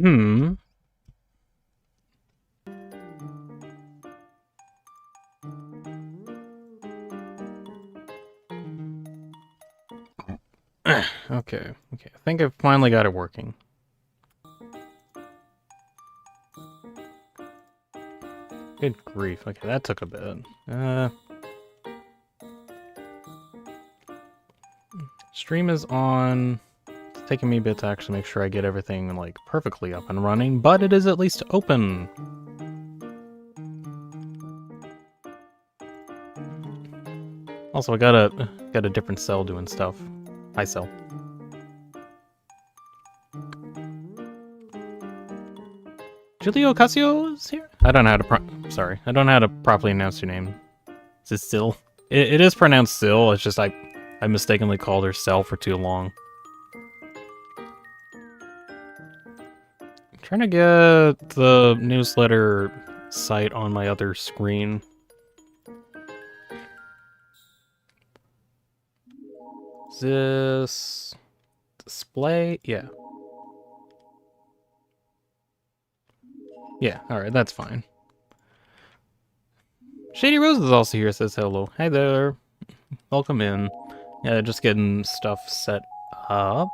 Hmm. Okay. I think I've finally got it working. Good grief. Okay, that took a bit. Stream is on. It's taking me a bit to actually make sure I get everything like perfectly up and running, but it is at least open. Also, I got a different cell doing stuff. Hi, cell. Julio Casio is here? I don't know how to sorry. I don't know how to properly announce your name. Is it Sil? It is pronounced Sil, it's just I mistakenly called her Cell for too long. I'm trying to get the newsletter site on my other screen. Is this display? Yeah. Yeah, alright, that's fine. Shady Rose is also here, says hello. Hi there. Welcome in. Yeah, just getting stuff set up.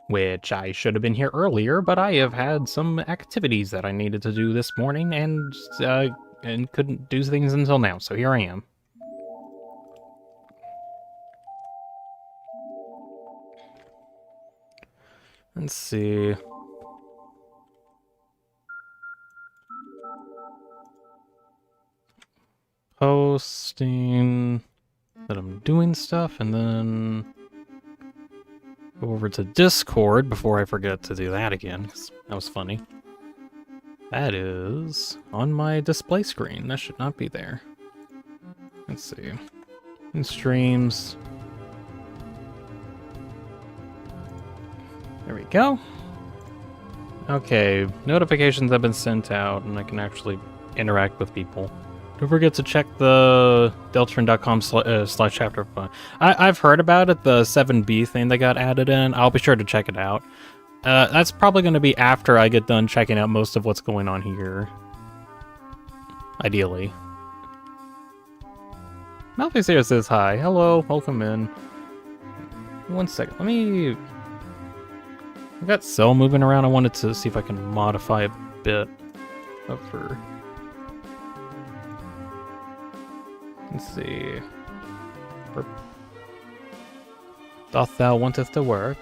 Which I should have been here earlier, but I have had some activities that I needed to do this morning and couldn't do things until now, so here I am. Let's see. Posting that I'm doing stuff, and then go over to Discord before I forget to do that again, because that was funny. That is on my display screen. That should not be there. Let's see. In streams. There we go. Okay, notifications have been sent out, and I can actually interact with people. Don't forget to check the deltarune.com/chapter. I've heard about it, the 7B thing that got added in. I'll be sure to check it out. That's probably going to be after I get done checking out most of what's going on here. Ideally. Malphite here says hi. Hello, welcome in. 1 second, let me... I've got Cell moving around. I wanted to see if I can modify a bit of her. Let's see. Doth thou wanteth to work?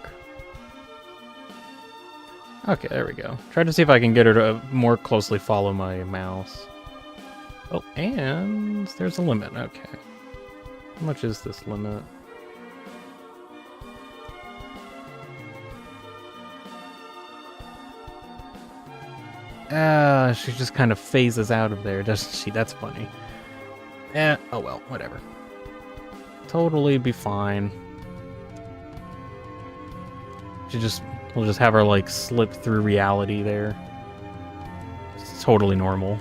Okay, there we go. Try to see if I can get her to more closely follow my mouse. Oh, and there's a limit. Okay. How much is this limit? She just kind of phases out of there, doesn't she? That's funny. Oh well, whatever. Totally be fine. We'll just have her, like, slip through reality there. It's totally normal.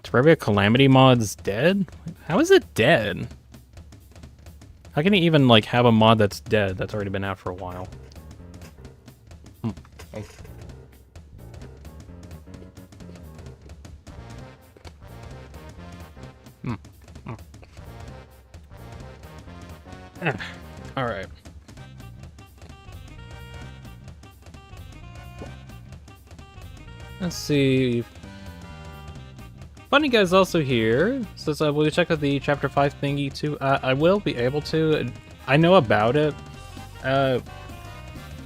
Terraria Calamity mod's dead? How is it dead? How can you even, like, have a mod that's dead that's already been out for a while? Okay. Alright. Let's see. Funny Guy's also here. Says, will you check out the Chapter 5 thingy too? I will be able to. I know about it. There's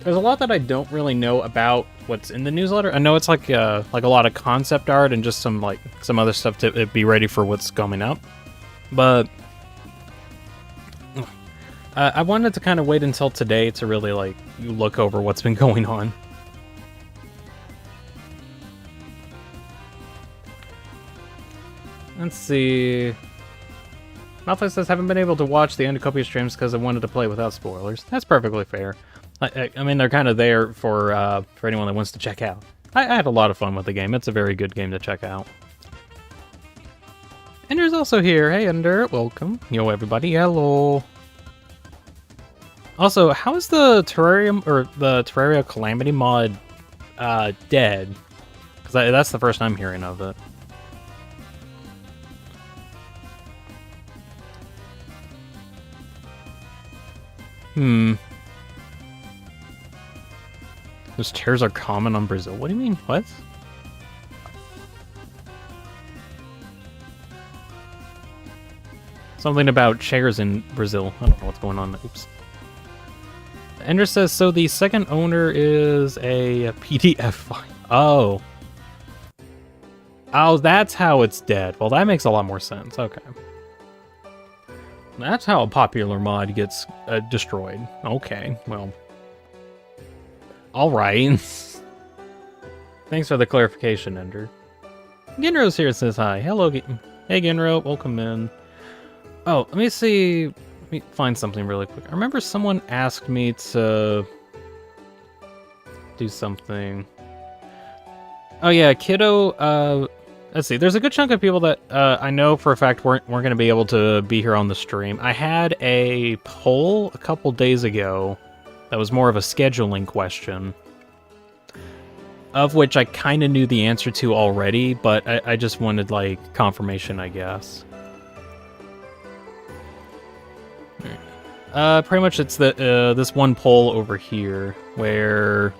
a lot that I don't really know about what's in the newsletter. I know it's like a lot of concept art and just some other stuff to be ready for what's coming up. But I wanted to kind of wait until today to really, like, look over what's been going on. Let's see. Malphite says, haven't been able to watch the Endocopia streams because I wanted to play without spoilers. That's perfectly fair. I mean, they're kind of there for anyone that wants to check out. I had a lot of fun with the game. It's a very good game to check out. Ender's also here. Hey, Ender. Welcome. Yo, everybody. Hello. Also, how is the Terrarium, or the Terraria Calamity mod, dead? Because that's the first I'm hearing of it. Those chairs are common on Brazil. What do you mean? What? Something about chairs in Brazil. I don't know what's going on. Oops. Ender says, so the second owner is a PDF file. Oh. Oh, that's how it's dead. Well, that makes a lot more sense. Okay. That's how a popular mod gets destroyed. Okay, well. Alright. Thanks for the clarification, Ender. Genro's here, says hi. Hello, hey Genro, welcome in. Oh, let me see. Let me find something really quick. I remember someone asked me to do something. Oh yeah, Kiddo, let's see. There's a good chunk of people that I know for a fact weren't going to be able to be here on the stream. I had a poll a couple days ago that was more of a scheduling question, of which I kind of knew the answer to already, but I just wanted, like, confirmation, I guess. Pretty much it's this one poll over here, where...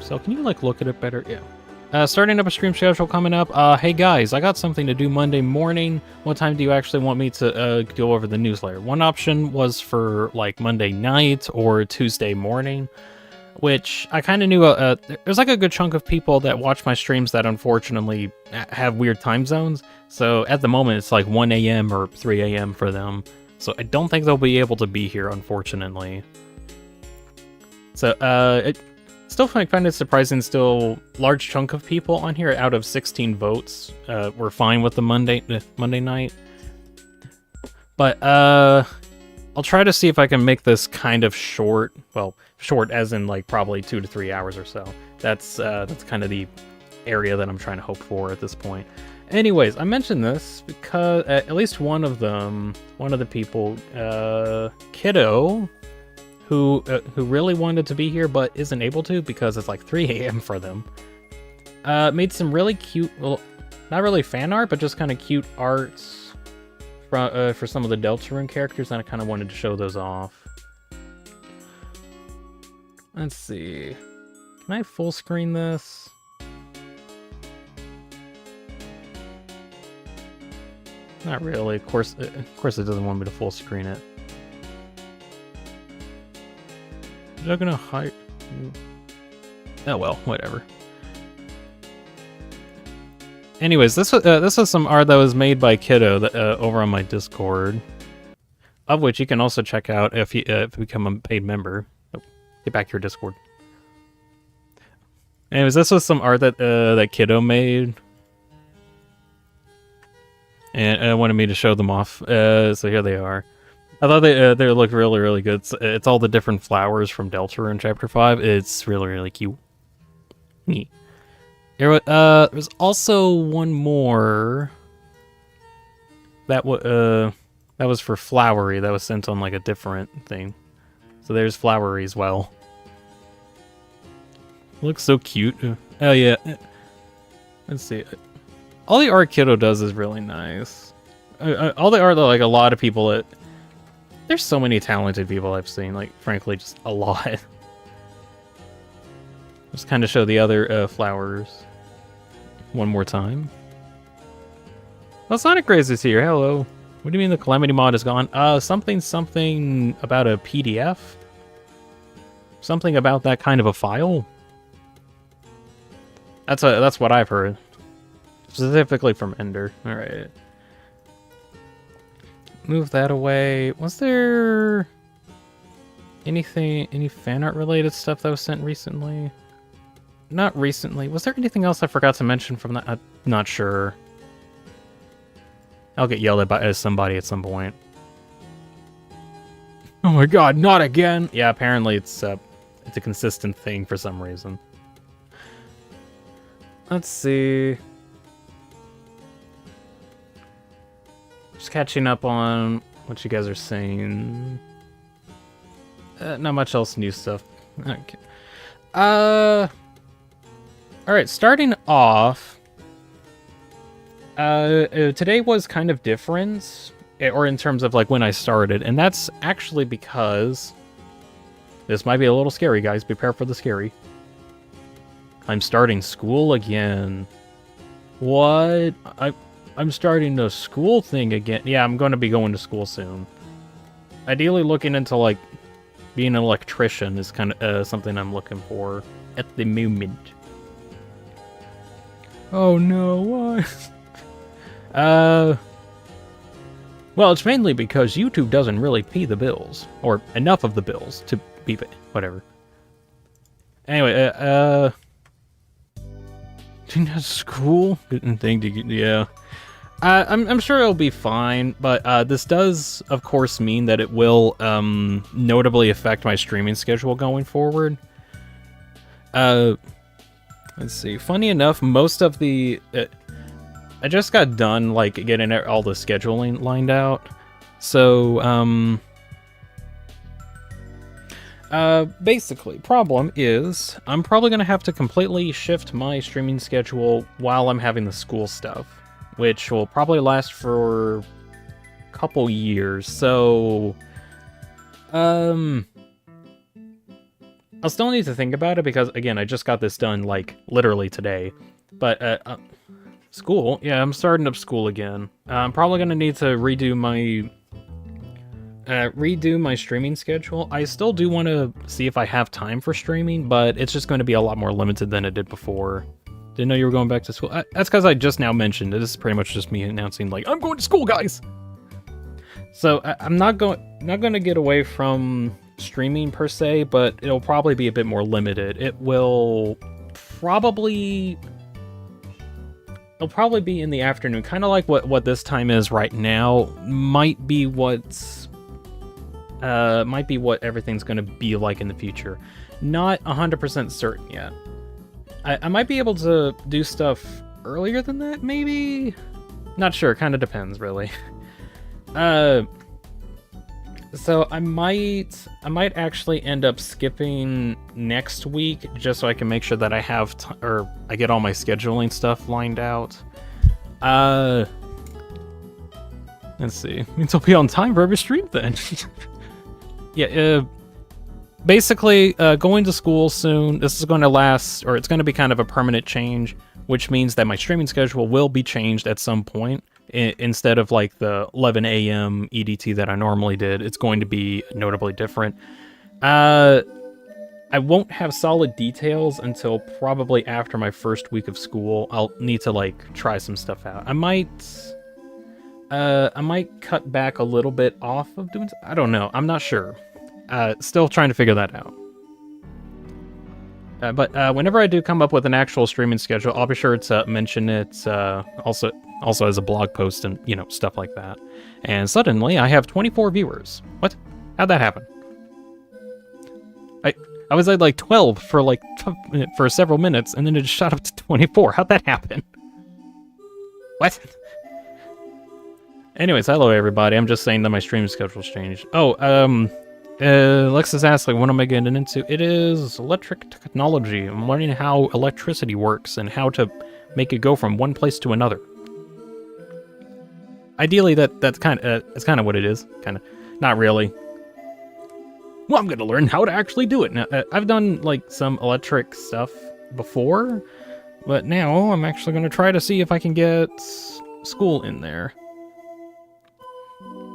So, can you, like, look at it better? Yeah. Starting up a stream schedule coming up. Hey guys, I got something to do Monday morning. What time do you actually want me to go over the newsletter? One option was for like Monday night or Tuesday morning, which I kind of knew. There's like a good chunk of people that watch my streams that unfortunately have weird time zones. So at the moment, it's like 1 a.m. or 3 a.m. for them. So I don't think they'll be able to be here, unfortunately. So still find it surprising. Still, large chunk of people on here out of 16 votes were fine with the Monday night. But I'll try to see if I can make this kind of short. Well, short as in like probably 2 to 3 hours or so. That's kind of the area that I'm trying to hope for at this point. Anyways, I mentioned this because at least one of the people, Kiddo, who really wanted to be here but isn't able to because it's like 3 a.m. for them, made some really cute, well, not really fan art, but just kind of cute arts for some of the Deltarune characters, and I kind of wanted to show those off. Let's see. Can I full screen this? Not really. Of course it doesn't want me to full screen it. Is that gonna hide? Oh well, whatever. Anyways, this was some art that was made by Kiddo that, over on my Discord, of which you can also check out if you become a paid member. Oh, get back to your Discord. Anyways, this was some art that Kiddo made, and wanted me to show them off. So here they are. I thought they look really, really good. It's all the different flowers from Deltarune Chapter 5. It's really, really cute. Neat. There's also one more that was for Flowery. That was sent on like a different thing. So there's Flowery as well. Looks so cute. Oh yeah. Let's see. All the art Kiddo does is really nice. All the art that like a lot of people there's so many talented people I've seen, like, frankly, just a lot. Just kind of show the other flowers one more time. Well, Sonic Rays is here. Hello. What do you mean the Calamity mod is gone? Something about a PDF? Something about that kind of a file? That's what I've heard. Specifically from Ender. Alright. Move that away. Was there any fan art related stuff that was sent recently? Not recently. Was there anything else I forgot to mention from that? I'm not sure. I'll get yelled at by somebody at some point. Oh my god, not again! Yeah, apparently it's a consistent thing for some reason. Let's see. Just catching up on what you guys are saying. Not much else new stuff. Okay. Alright, starting off. Today was kind of different, or in terms of like when I started, and that's actually because this might be a little scary, guys. Prepare for the scary. I'm starting school again. What? I'm starting the school thing again. Yeah, I'm going to be going to school soon. Ideally, looking into like being an electrician is kind of something I'm looking for at the moment. Oh no, why? Well, it's mainly because YouTube doesn't really pay the bills, or enough of the bills to be paid. Whatever. Anyway, school? Good thing to get, yeah. I'm sure it'll be fine, but this does, of course, mean that it will notably affect my streaming schedule going forward. Let's see. Funny enough, most of the... I just got done, like, getting all the scheduling lined out. So, basically, problem is, I'm probably going to have to completely shift my streaming schedule while I'm having the school stuff, which will probably last for a couple years, so... I'll still need to think about it, because, again, I just got this done, like, literally today. But, school? Yeah, I'm starting up school again. I'm probably gonna need to redo my streaming schedule. I still do want to see if I have time for streaming, but it's just going to be a lot more limited than it did before. Didn't know you were going back to school. That's because I just now mentioned it. This is pretty much just me announcing, like, I'm going to school, guys! So, I'm not going to get away from streaming, per se, but it'll probably be a bit more limited. It'll probably be in the afternoon, kind of like what this time is right now. Might be what everything's going to be like in the future. Not 100% certain yet. I might be able to do stuff earlier than that, maybe? Not sure, kind of depends, really. So I might actually end up skipping next week just so I can make sure that I have I get all my scheduling stuff lined out. Let's see. Means I'll be on time for every stream then. Yeah. Basically, going to school soon. This is going to last, or it's going to be kind of a permanent change, which means that my streaming schedule will be changed at some point. Instead of like the 11 a.m. EDT that I normally did, it's going to be notably different. I won't have solid details until probably after my first week of school. I'll need to like try some stuff out. I might cut back a little bit off of doing. I don't know. I'm not sure. Still trying to figure that out. But whenever I do come up with an actual streaming schedule, I'll be sure to mention it. Also as a blog post and, stuff like that. And suddenly, I have 24 viewers. What? How'd that happen? I was at, like, 12 for several minutes, and then it just shot up to 24. How'd that happen? What? Anyways, hello, everybody. I'm just saying that my streaming schedule's changed. Oh, Lexus asked, like, what am I getting into? It is electric technology. I'm learning how electricity works and how to make it go from one place to another. Ideally, that's kind of what it is. Kind of, not really. Well, I'm gonna learn how to actually do it. Now, I've done like some electric stuff before, but now I'm actually gonna try to see if I can get school in there.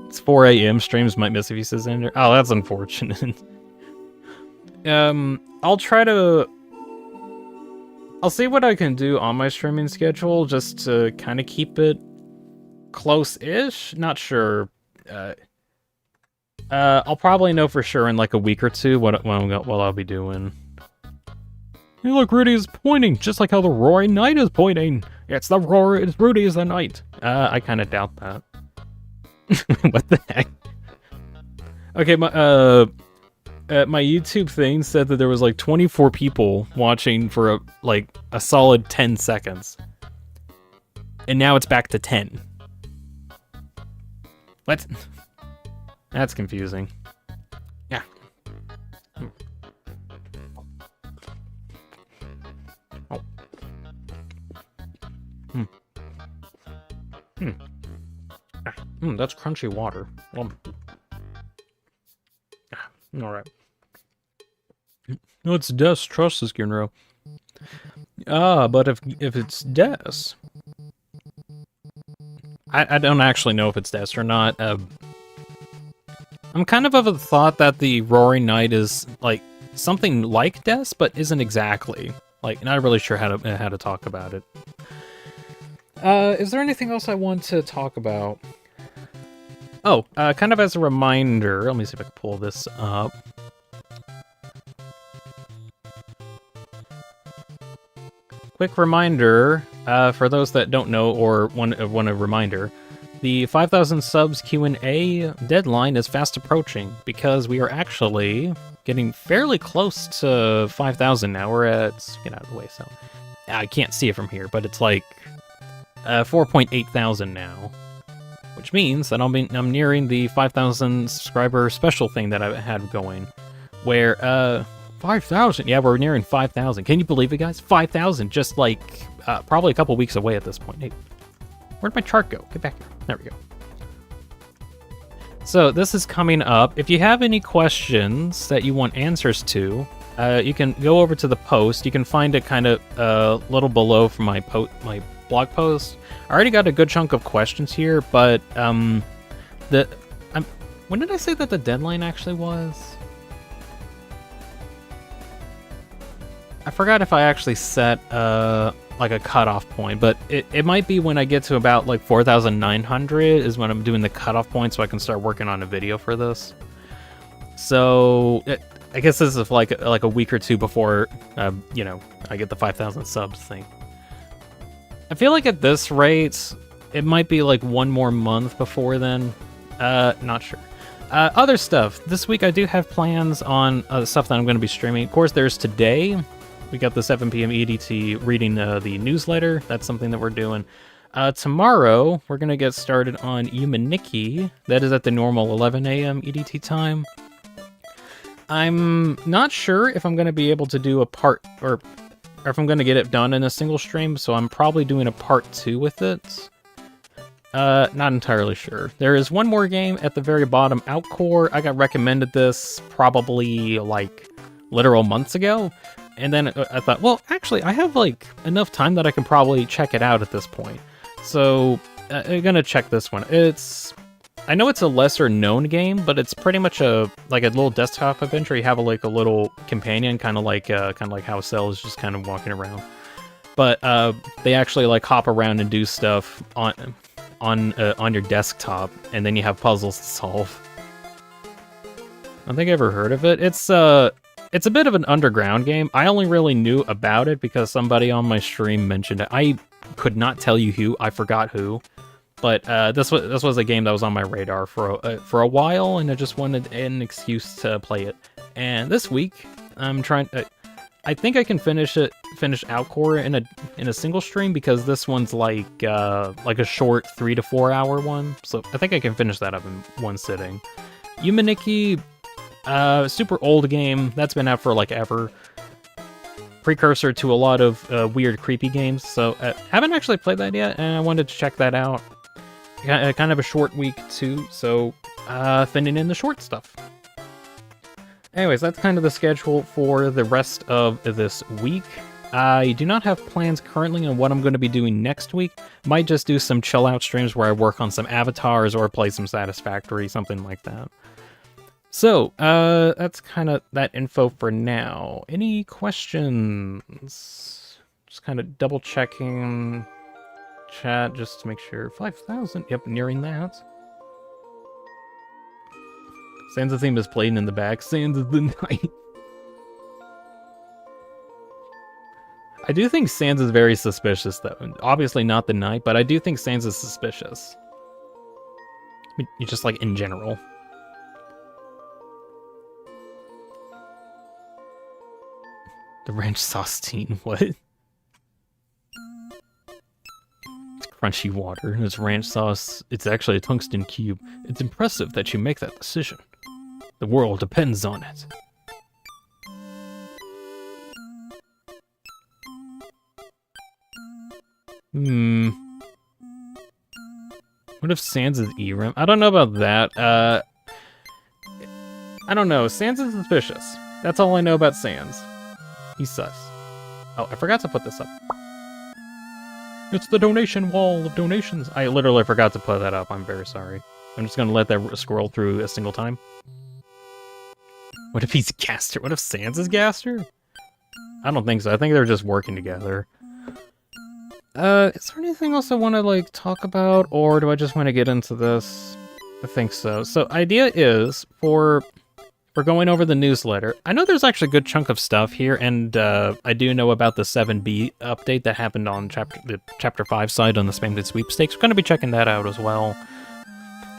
It's 4 a.m. Streams might miss if he says in there. Oh, that's unfortunate. I'll see what I can do on my streaming schedule just to kind of keep it close-ish. Not sure. I'll probably know for sure in like a week or two what I'll be doing. Hey, look, Rudy is pointing, just like how the roaring knight is pointing. It's the roar. It's Rudy is the knight. I kind of doubt that. What the heck? Okay, my YouTube thing said that there was like 24 people watching for a solid 10 seconds, and now it's back to 10. What? That's confusing. Yeah. Oh. That's crunchy water. Alright. No, it's Des. Trust us, Ginro. But if it's Des... I don't actually know if it's Des or not. I'm kind of the thought that the Roaring Knight is, like, something like Des, but isn't exactly. Like, not really sure how to talk about it. Is there anything else I want to talk about? Oh, kind of as a reminder, let me see if I can pull this up. Quick reminder, for those that don't know or want a reminder, the 5,000 subs Q&A deadline is fast approaching because we are actually getting fairly close to 5,000 now. We're at, get out of the way, so I can't see it from here, but it's like 4.8 thousand now, which means that I'm nearing the 5,000 subscriber special thing that I had going, where 5,000. Yeah, we're nearing 5,000. Can you believe it, guys? 5,000, just like probably a couple weeks away at this point. Hey, where'd my chart go? Get back here. There we go. So this is coming up. If you have any questions that you want answers to, you can go over to the post. You can find it kind of a little below from my blog post. I already got a good chunk of questions here, but when did I say that the deadline actually was? I forgot if I actually set like a cutoff point, but it might be when I get to about like 4,900 is when I'm doing the cutoff point, so I can start working on a video for this. So I guess this is like a week or two before you know, I get the 5,000 subs thing. I feel like at this rate, it might be like one more month before then. Not sure. Other stuff. This week I do have plans on stuff that I'm going to be streaming. Of course, there's today. We got the 7 p.m. EDT reading the newsletter. That's something that we're doing. Tomorrow, we're going to get started on Yumaniki. That is at the normal 11 a.m. EDT time. I'm not sure if I'm going to be able to do a part, or if I'm going to get it done in a single stream, so I'm probably doing a part 2 with it. Not entirely sure. There is one more game at the very bottom, Outcore. I got recommended this probably, like, literal months ago. And then I thought, well, actually, I have, like, enough time that I can probably check it out at this point. So, I'm gonna check this one. I know it's a lesser-known game, but it's pretty much like a little desktop adventure. You have, a little companion, kind of like how Cell is just kind of walking around. But, they actually, like, hop around and do stuff on your desktop, and then you have puzzles to solve. I don't think I ever heard of it. It's a bit of an underground game. I only really knew about it because somebody on my stream mentioned it. I could not tell you who. I forgot who. But this was a game that was on my radar for a while, and I just wanted an excuse to play it. And this week, I'm trying. I think I can finish Outcore in a single stream because this one's like a short 3 to 4 hour one. So I think I can finish that up in one sitting. Yumaniki. Super old game that's been out for like ever. Precursor to a lot of weird, creepy games. So haven't actually played that yet, and I wanted to check that out. Kind of a short week too, so fitting in the short stuff. Anyways, that's kind of the schedule for the rest of this week. I do not have plans currently on what I'm going to be doing next week. Might just do some chill out streams where I work on some avatars or play some Satisfactory, something like that. So, that's kind of that info for now. Any questions? Just kind of double checking chat just to make sure. 5,000. Yep, nearing that. Sands theme is playing in the back. Sands of the night. I do think Sans is very suspicious, though. Obviously not the night, but I do think Sans is suspicious. I mean, just like in general. The ranch sauce teen, what? It's crunchy water. It's ranch sauce. It's actually a tungsten cube. It's impressive that you make that decision. The world depends on it. What if Sans is ERIM? I don't know about that. I don't know. Sans is suspicious. That's all I know about Sans. He's sus. Oh, I forgot to put this up. It's the donation wall of donations. I literally forgot to put that up. I'm very sorry. I'm just gonna let that scroll through a single time. What if he's Gaster? What if Sans is Gaster? I don't think so. I think they're just working together. Is there anything else I want to, like, talk about? Or do I just want to get into this? I think so. So, idea is, for going over the newsletter, I know there's actually a good chunk of stuff here, and I do know about the 7B update that happened on the Chapter 5 side on the Spammed Sweepstakes. We're going to be checking that out as well.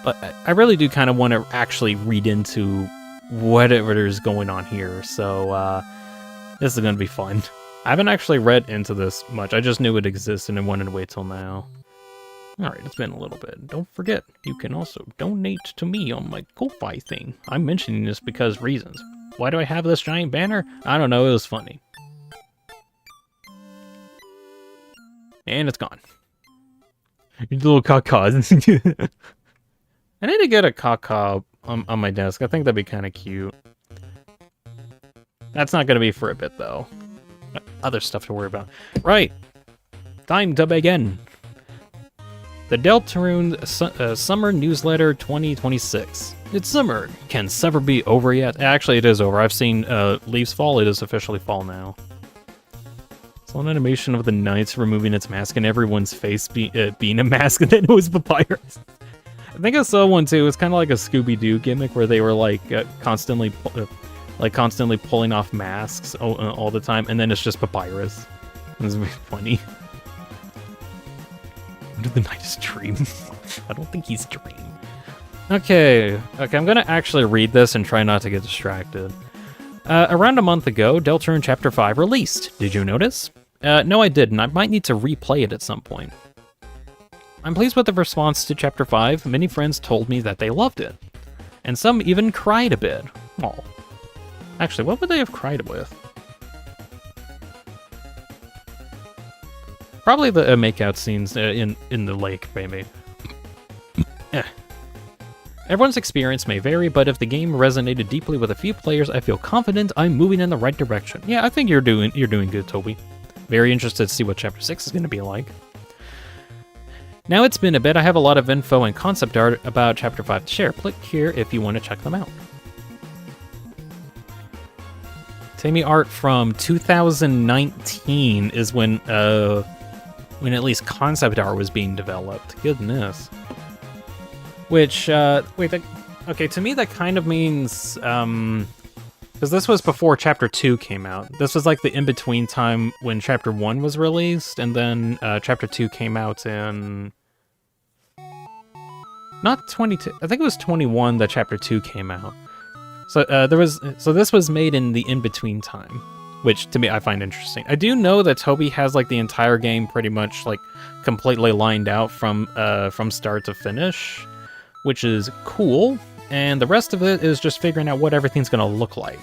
But I really do kind of want to actually read into whatever is going on here, so this is going to be fun. I haven't actually read into this much. I just knew it existed and wanted to wait till now. Alright, it's been a little bit. Don't forget, you can also donate to me on my Ko-Fi thing. I'm mentioning this because reasons. Why do I have this giant banner? I don't know, it was funny. And it's gone. You little caw-caws. I need to get a caw-caw on my desk. I think that'd be kind of cute. That's not going to be for a bit, though. Other stuff to worry about. Right. Time to begin. The Deltarune Summer Newsletter 2026. It's summer. Can summer be over yet? Actually, it is over. I've seen leaves fall. It is officially fall now. It's an animation of the knights removing its mask and everyone's face being a mask, and then it was papyrus. I think I saw one too. It's kind of like a Scooby-Doo gimmick where they were like constantly pulling off masks all the time, and then it's just papyrus. This is funny. What did the knights dream? I don't think he's dreaming. Okay, I'm gonna actually read this and try not to get distracted. Around a month ago, Deltarune Chapter 5 released. Did you notice? No, I didn't. I might need to replay it at some point. I'm pleased with the response to Chapter 5. Many friends told me that they loved it. And some even cried a bit. Aw. Actually, what would they have cried with? Probably the makeout scenes in the lake, maybe. Everyone's experience may vary, but if the game resonated deeply with a few players, I feel confident I'm moving in the right direction. Yeah, I think you're doing good, Toby. Very interested to see what Chapter 6 is going to be like. Now it's been a bit. I have a lot of info and concept art about Chapter 5 to share. Click here if you want to check them out. Tammy art from 2019 is when at least concept art was being developed. Goodness. Which, okay, to me that kind of means, because this was before Chapter 2 came out. This was like the in-between time when Chapter 1 was released, and then Chapter 2 came out in... Not 22, I think it was 21 that Chapter 2 came out. So this was made in the in-between time, which to me I find interesting. I do know that Toby has like the entire game pretty much like completely lined out from start to finish, which is cool, and the rest of it is just figuring out what everything's gonna look like.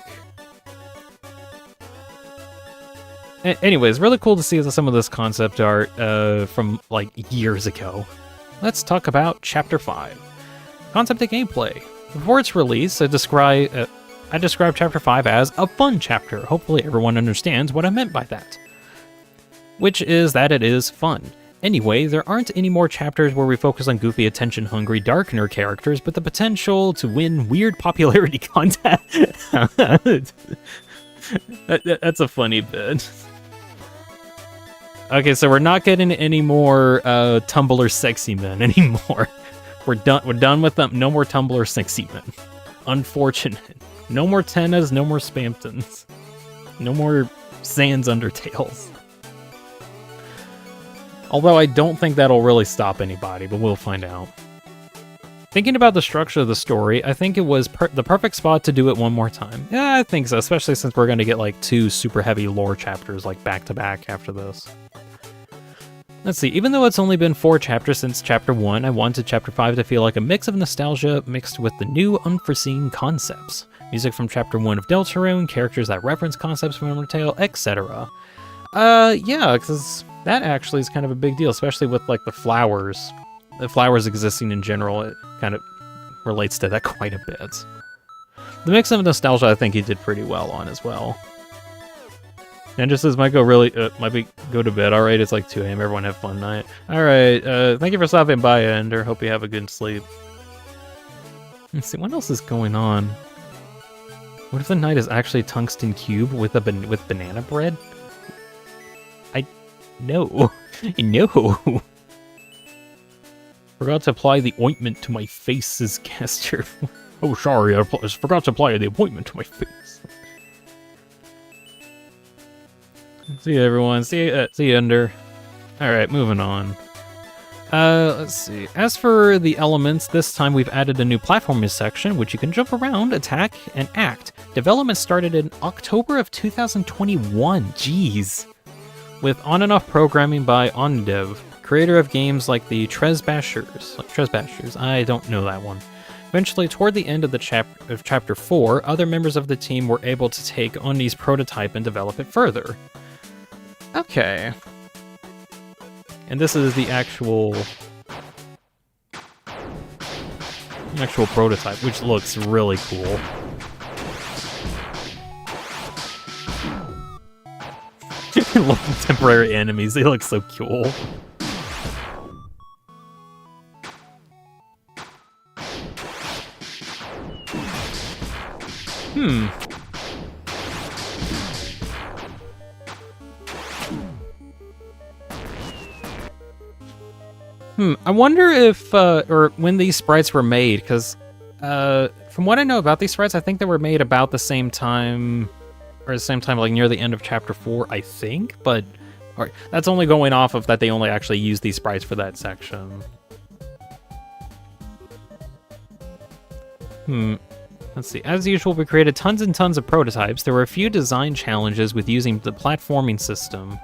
Anyways, really cool to see some of this concept art from like years ago. Let's talk about Chapter 5. Concept and gameplay. Before its release, I described Chapter 5 as a fun chapter. Hopefully everyone understands what I meant by that. Which is that it is fun. Anyway, there aren't any more chapters where we focus on goofy, attention-hungry Darkener characters, but the potential to win weird popularity contest. That's a funny bit. Okay, so we're not getting any more Tumblr sexy men anymore. We're done with them. No more Tumblr sexy men. Unfortunate. No more Tennas, no more Spamptons. No more Sans Undertales. Although I don't think that'll really stop anybody, but we'll find out. Thinking about the structure of the story, I think it was the perfect spot to do it one more time. Yeah, I think so, especially since we're going to get like 2 super heavy lore chapters like back to back after this. Let's see, even though it's only been 4 chapters since Chapter 1, I wanted Chapter 5 to feel like a mix of nostalgia mixed with the new unforeseen concepts. Music from Chapter 1 of Deltarune, characters that reference concepts from Undertale, etc. Yeah, because that actually is kind of a big deal, especially with, like, the flowers. The flowers existing in general, it kind of relates to that quite a bit. The mix of nostalgia, I think he did pretty well on as well. And just says, might go to bed. All right, it's like 2 a.m. Everyone have a fun night. All right, thank you for stopping by, Ender. Hope you have a good sleep. Let's see, what else is going on? What if the night is actually a tungsten cube with banana bread? No. No. Forgot to apply the ointment to my face, says Caster. Oh, sorry, I forgot to apply the ointment to my face. See you, everyone. See you, Ender. Alright, moving on. Let's see. As for the elements, this time we've added a new platforming section, which you can jump around, attack, and act. Development started in October of 2021. Jeez. With on and off programming by OnDev, creator of games like the Tresbashers. I don't know that one. Eventually, toward the end of Chapter 4, other members of the team were able to take on these prototype and develop it further. Okay. And this is the actual prototype, which looks really cool. I love the temporary enemies, they look so cool. I wonder if, or when these sprites were made, because, from what I know about these sprites, I think they were made about the same time, like near the end of Chapter 4, I think, but, alright, that's only going off of that they only actually used these sprites for that section. Let's see. As usual, we created tons and tons of prototypes. There were a few design challenges with using the platforming system.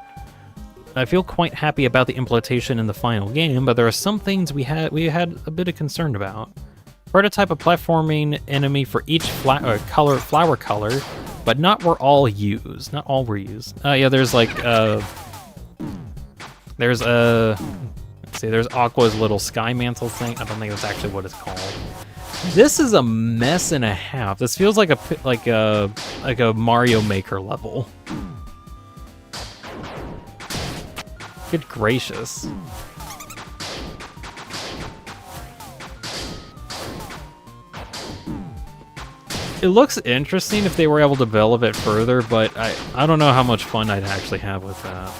I feel quite happy about the implementation in the final game, but there are some things we had a bit of concern about. Prototype a platforming enemy for each flower color, but not were all used. Not all were used. Yeah, there's like let's see, there's Aqua's little sky mantle thing. I don't think that's actually what it's called. This is a mess and a half. This feels like a Mario Maker level. Good gracious. It looks interesting if they were able to develop it further, but I don't know how much fun I'd actually have with that.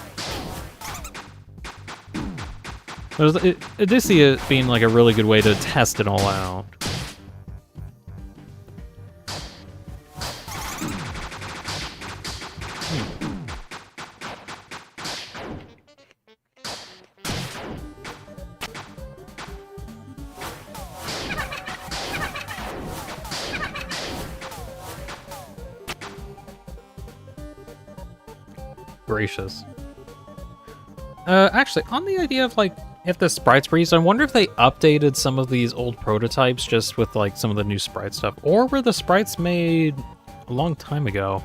I do see it being like a really good way to test it all out. Gracious. Actually, on the idea of, like, if the sprites were used, I wonder if they updated some of these old prototypes just with, like, some of the new sprite stuff. Or were the sprites made a long time ago?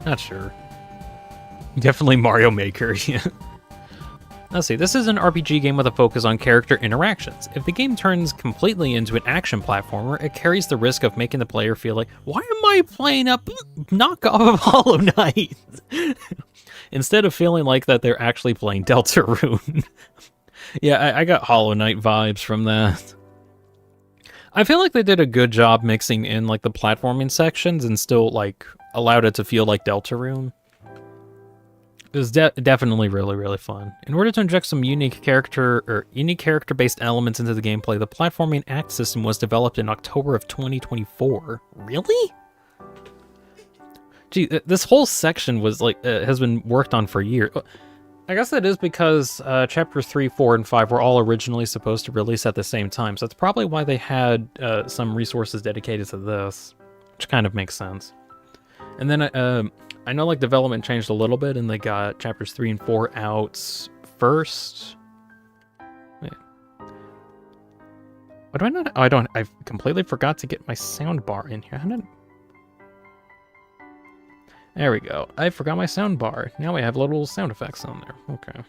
Not sure. Definitely Mario Maker, yeah. Let's see, this is an RPG game with a focus on character interactions. If the game turns completely into an action platformer, it carries the risk of making the player feel like, why am I playing a knockoff of Hollow Knight? Instead of feeling like that they're actually playing Deltarune. Yeah, I got Hollow Knight vibes from that. I feel like they did a good job mixing in like the platforming sections and still like allowed it to feel like Deltarune. It was definitely really, really fun. In order to inject some unique character-based elements into the gameplay, the platforming act system was developed in October of 2024. Really? Gee, this whole section was like has been worked on for years. I guess that is because Chapter 3, 4, and 5 were all originally supposed to release at the same time, so that's probably why they had some resources dedicated to this, which kind of makes sense. And then I know like development changed a little bit, and they got chapters 3 and 4 out first. Wait. What do I not? Oh, I don't. I completely forgot to get my sound bar in here. How did? There we go. I forgot my sound bar. Now we have little sound effects on there. Okay.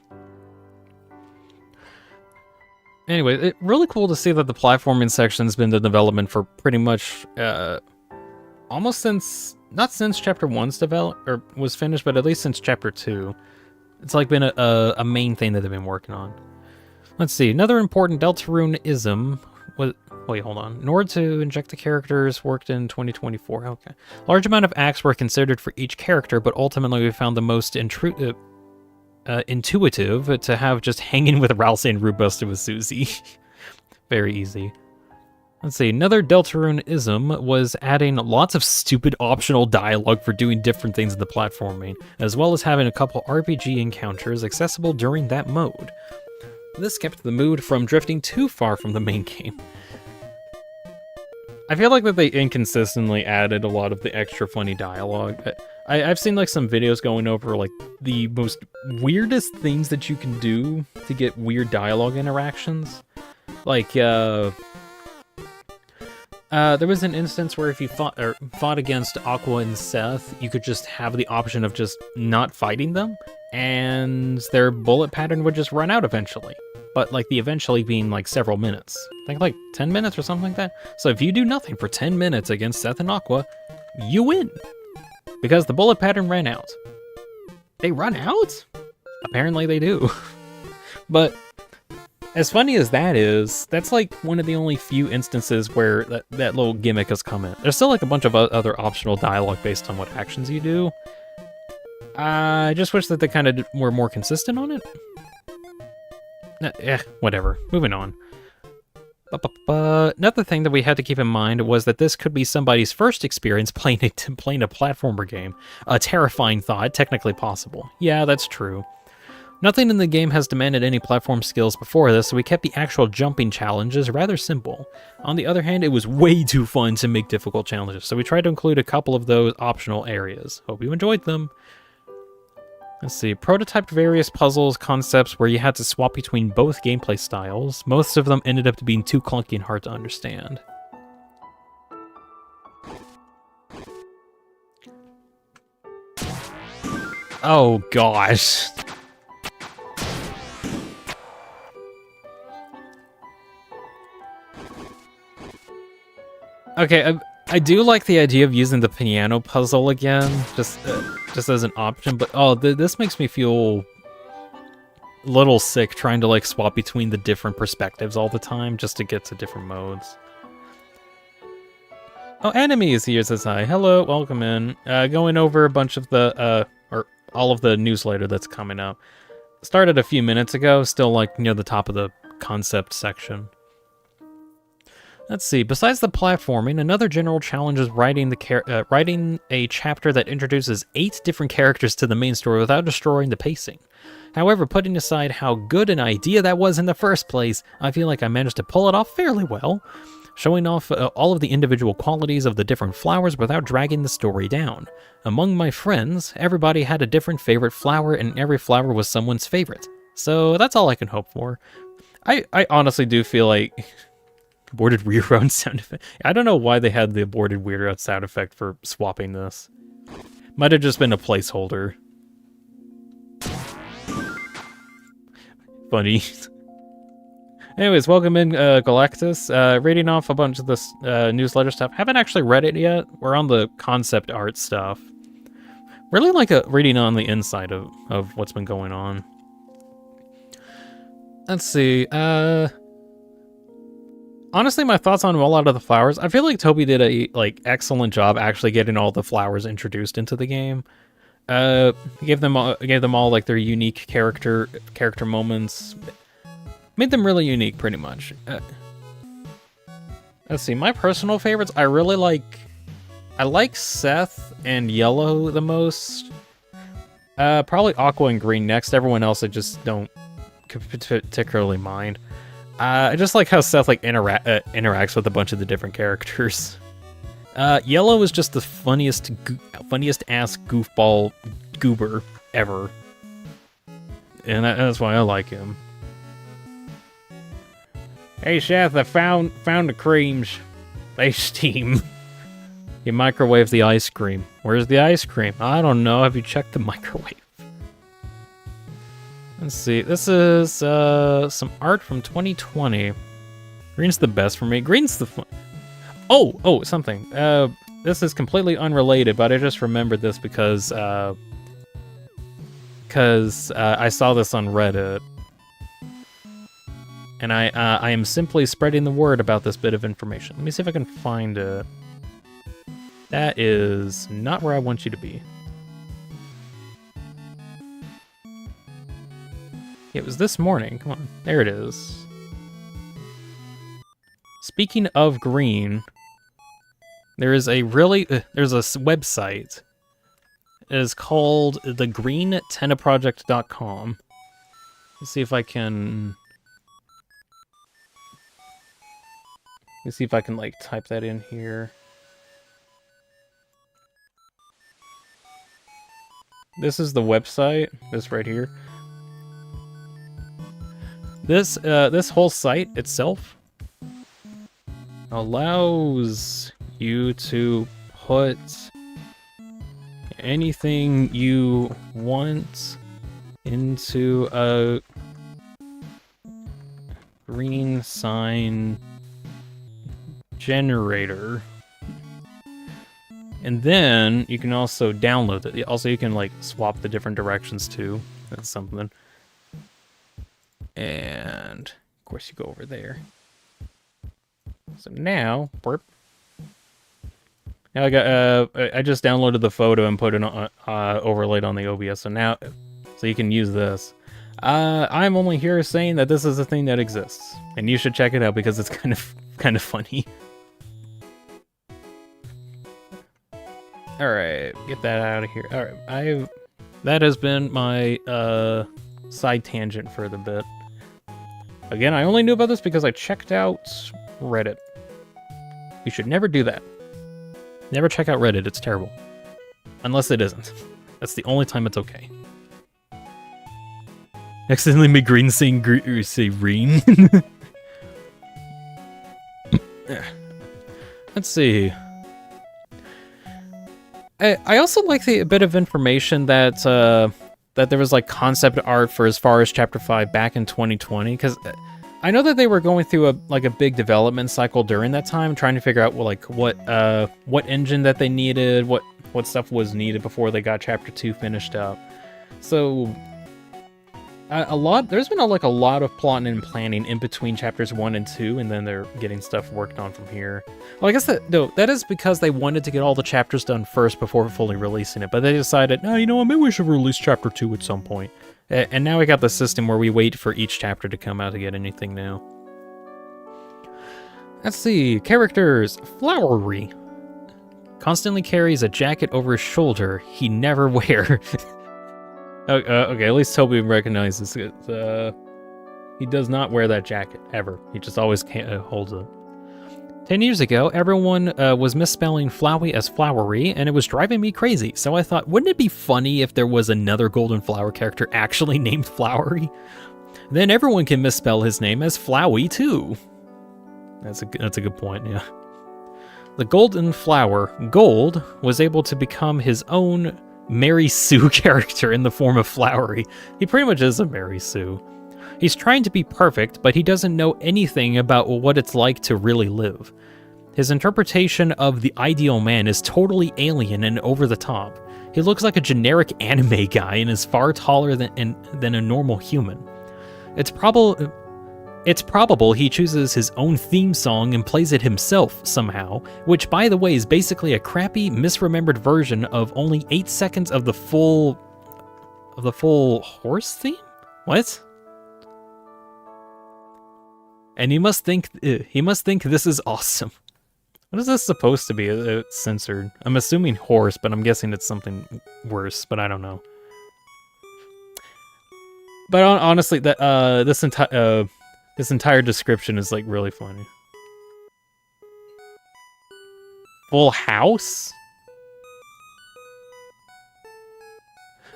Anyway, it's really cool to see that the platforming section's been in development for pretty much almost since, not since chapter 1's developed or was finished, but at least since chapter 2. It's like been a main thing that they've been working on. Let's see, another important Deltarune-ism was, wait, hold on. In order to inject the characters worked in 2024, okay. Large amount of acts were considered for each character, but ultimately we found the most intuitive to have just hanging with Ralsei and Rootbuster with Susie. Very easy. Let's see, another Deltarune-ism was adding lots of stupid optional dialogue for doing different things in the platforming, as well as having a couple RPG encounters accessible during that mode. This kept the mood from drifting too far from the main game. I feel like that they inconsistently added a lot of the extra funny dialogue. I've seen like some videos going over like the most weirdest things that you can do to get weird dialogue interactions. Like, there was an instance where if you fought against Aqua and Seth, you could just have the option of just not fighting them, and their bullet pattern would just run out eventually. But like the eventually being like several minutes. I think like 10 minutes or something like that. So if you do nothing for 10 minutes against Seth and Aqua, you win. Because the bullet pattern ran out. They run out? Apparently they do. But as funny as that is, that's like one of the only few instances where that little gimmick has come in. There's still like a bunch of other optional dialogue based on what actions you do. I just wish that they kind of were more consistent on it. Whatever. Moving on. Another thing that we had to keep in mind was that this could be somebody's first experience playing a platformer game. A terrifying thought, technically possible. Yeah, that's true. Nothing in the game has demanded any platform skills before this, so we kept the actual jumping challenges rather simple. On the other hand, it was way too fun to make difficult challenges, so we tried to include a couple of those optional areas. Hope you enjoyed them. Let's see, prototyped various puzzles concepts where you had to swap between both gameplay styles. Most of them ended up being too clunky and hard to understand. Oh gosh. Okay, I do like the idea of using the piano puzzle again, just as an option, but oh, this makes me feel a little sick trying to like swap between the different perspectives all the time just to get to different modes. Oh, Enemy is here, says hi. Hello, welcome in. Going over a bunch of the, or all of the newsletter that's coming out. Started a few minutes ago, still like near the top of the concept section. Let's see, besides the platforming, another general challenge is writing a chapter that introduces 8 different characters to the main story without destroying the pacing. However, putting aside how good an idea that was in the first place, I feel like I managed to pull it off fairly well, showing off all of the individual qualities of the different flowers without dragging the story down. Among my friends, everybody had a different favorite flower, and every flower was someone's favorite. So that's all I can hope for. I honestly do feel like... Aborted reroute sound effect. I don't know why they had the aborted reroute sound effect for swapping this. Might have just been a placeholder. Funny. Anyways, welcome in, Galactus. Reading off a bunch of this newsletter stuff. Haven't actually read it yet. We're on the concept art stuff. Really like reading on the inside of what's been going on. Let's see. Honestly, my thoughts on a lot of the flowers. I feel like Toby did a excellent job actually getting all the flowers introduced into the game. He gave them all like their unique character moments. Made them really unique, pretty much. Let's see, my personal favorites. I like Seth and Yellow the most. Probably Aqua and Green next. Everyone else I just don't particularly mind. I just like how Seth interacts with a bunch of the different characters. Yellow is just the funniest ass goofball goober ever. And that's why I like him. Hey, Chef, I found the creams. They steam. You microwave the ice cream. Where's the ice cream? I don't know. Have you checked the microwave? Let's see. This is some art from 2020. Green's the best for me. Green's the fun. Oh, something. This is completely unrelated, but I just remembered this because I saw this on Reddit. And I am simply spreading the word about this bit of information. Let me see if I can find it. That is not where I want you to be. It was this morning. Come on. There it is. Speaking of green, there is a there's a website. It is called thegreentennaproject.com. Let's see if I can... Let's see if I can, like, type that in here. This is the website. This right here. This whole site itself allows you to put anything you want into a green sign generator, and then you can also download it. Also, you can like swap the different directions too. That's something. And of course, you go over there. So now, burp. Now I just downloaded the photo and put it on, overlaid on the OBS. So you can use this. I'm only here saying that this is a thing that exists, and you should check it out because it's kind of funny. All right, get that out of here. All right, that has been my side tangent for the bit. Again, I only knew about this because I checked out Reddit. You should never do that. Never check out Reddit, it's terrible. Unless it isn't. That's the only time it's okay. Accidentally made green say green. Let's see. I also like the bit of information that that there was like concept art for as far as Chapter 5 back in 2020, because I know that they were going through a big development cycle during that time, trying to figure out what engine that they needed, what stuff was needed before they got Chapter 2 finished up. So there's been a lot of plotting and planning in between Chapters 1 and 2, and then they're getting stuff worked on from here. Well, I guess that is because they wanted to get all the chapters done first before fully releasing it, but they decided, no, you know what, maybe we should release Chapter 2 at some point. And now we got the system where we wait for each chapter to come out to get anything new. Let's see, characters. Flowery. Constantly carries a jacket over his shoulder he never wears. Okay, at least Toby recognizes it. He does not wear that jacket, ever. He just always holds it. 10 years ago, everyone was misspelling Flowey as Flowery, and it was driving me crazy. So I thought, wouldn't it be funny if there was another Golden Flower character actually named Flowery? Then everyone can misspell his name as Flowey, too. That's a good point, yeah. The Golden Flower, Gold, was able to become his own Mary Sue character in the form of Flowery. He pretty much is a Mary Sue. He's trying to be perfect, but he doesn't know anything about what it's like to really live. His interpretation of the ideal man is totally alien and over the top. He looks like a generic anime guy and is far taller than a normal human. It's probable he chooses his own theme song and plays it himself somehow, which, by the way, is basically a crappy, misremembered version of only 8 seconds of the full horse theme? What? And he must think this is awesome. What is this supposed to be? It's censored. I'm assuming horse, but I'm guessing it's something worse, but I don't know. But honestly, this entire description is like really funny. Full House?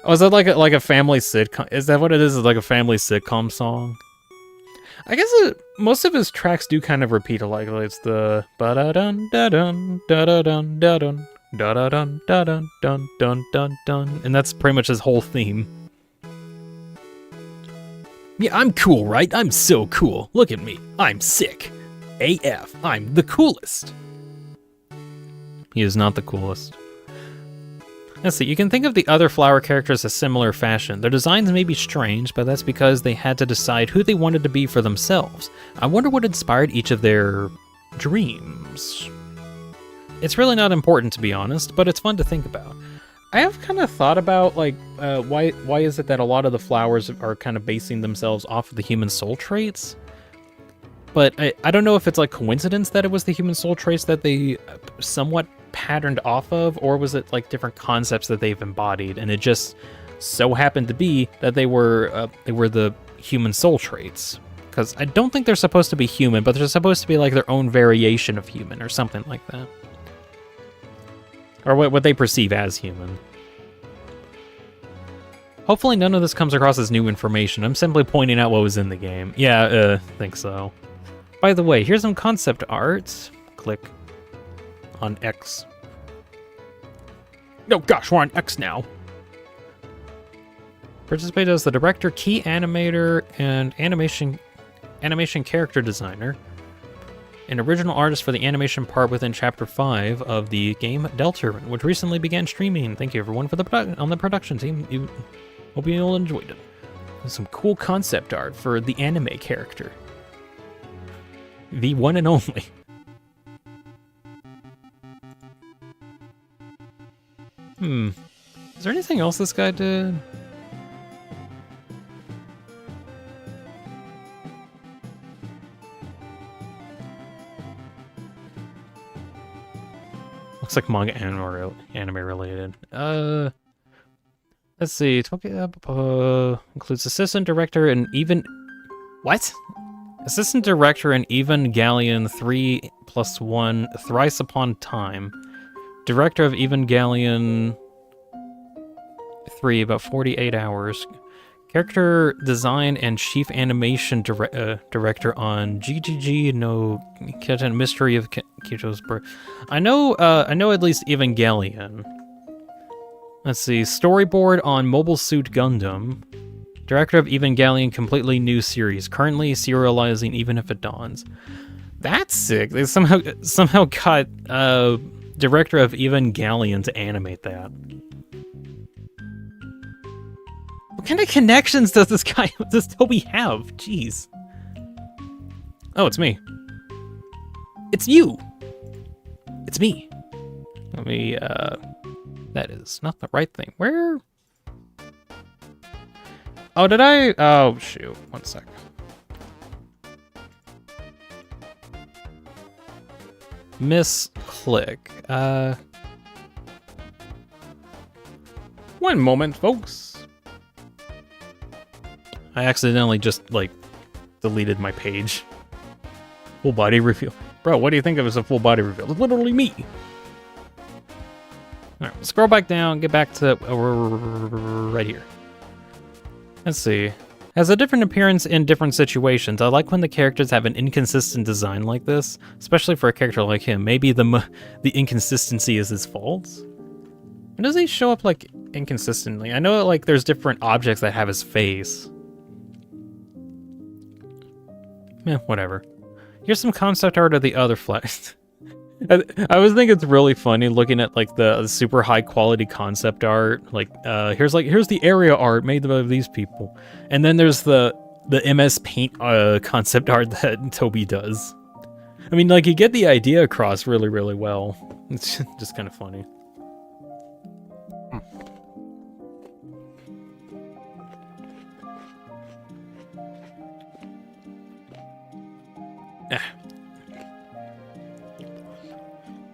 Oh, is that like a family sitcom? Is that what it is? Is like a family sitcom song? I guess most of his tracks do kind of repeat alike. Like it's the ba da dun da dun da da dun da dun da da dun da dun dun dun dun dun, and that's pretty much his whole theme. Yeah, I'm cool, right? I'm so cool. Look at me. I'm sick. AF. I'm the coolest. He is not the coolest. Let's see, you can think of the other flower characters a similar fashion. Their designs may be strange, but that's because they had to decide who they wanted to be for themselves. I wonder what inspired each of their dreams. It's really not important, to be honest, but it's fun to think about. I have kind of thought about, like, why is it that a lot of the flowers are kind of basing themselves off of the human soul traits? But I don't know if it's, like, coincidence that it was the human soul traits that they somewhat patterned off of, or was it like different concepts that they've embodied, and it just so happened to be that they were the human soul traits. Because I don't think they're supposed to be human, but they're supposed to be like their own variation of human or something like that, or what they perceive as human. Hopefully none of this comes across as new information. I'm simply pointing out what was in the game. Yeah, think so. By the way, here's some concept art. Click on X. Oh gosh, we're on X now. Participate as the director, key animator, and animation character designer, and original artist for the animation part within Chapter 5 of the game Deltarune, which recently began streaming. Thank you everyone for on the production team. Hope you all enjoyed it. There's some cool concept art for the anime character. The one and only. Is there anything else this guy did? Looks like manga anime related. Let's see. Includes assistant director and even... What? Assistant director in Evangelion 3+1 Thrice Upon Time. Director of Evangelion 3, about 48 hours. Character design and chief animation director on GGG no Kitten Mystery of Kito's Birth. I know at least Evangelion. Let's see. Storyboard on Mobile Suit Gundam. Director of Evangelion completely new series. Currently serializing Even If It Dawns. That's sick. They somehow got director of Evangelion to animate that. What kind of connections does this Toby have? Jeez. Oh, it's me. It's you. It's me. Let me, that is not the right thing. Where? Oh, did I? Oh, shoot. One sec. Misclick. One moment, folks. I accidentally just, like, deleted my page. Full body reveal. Bro, what do you think of as a full body reveal? It's literally me. Alright, we'll scroll back down, get back to right here. Let's see. Has a different appearance in different situations. I like when the characters have an inconsistent design like this, especially for a character like him. Maybe the inconsistency is his fault? When does he show up, like, inconsistently? I know, like, there's different objects that have his face. Whatever. Here's some concept art of the other flags. I always think it's really funny looking at, like, the super high quality concept art. Like, here's the area art made by these people, and then there's the MS Paint concept art that Toby does. I mean, like, you get the idea across really, really well. It's just kind of funny.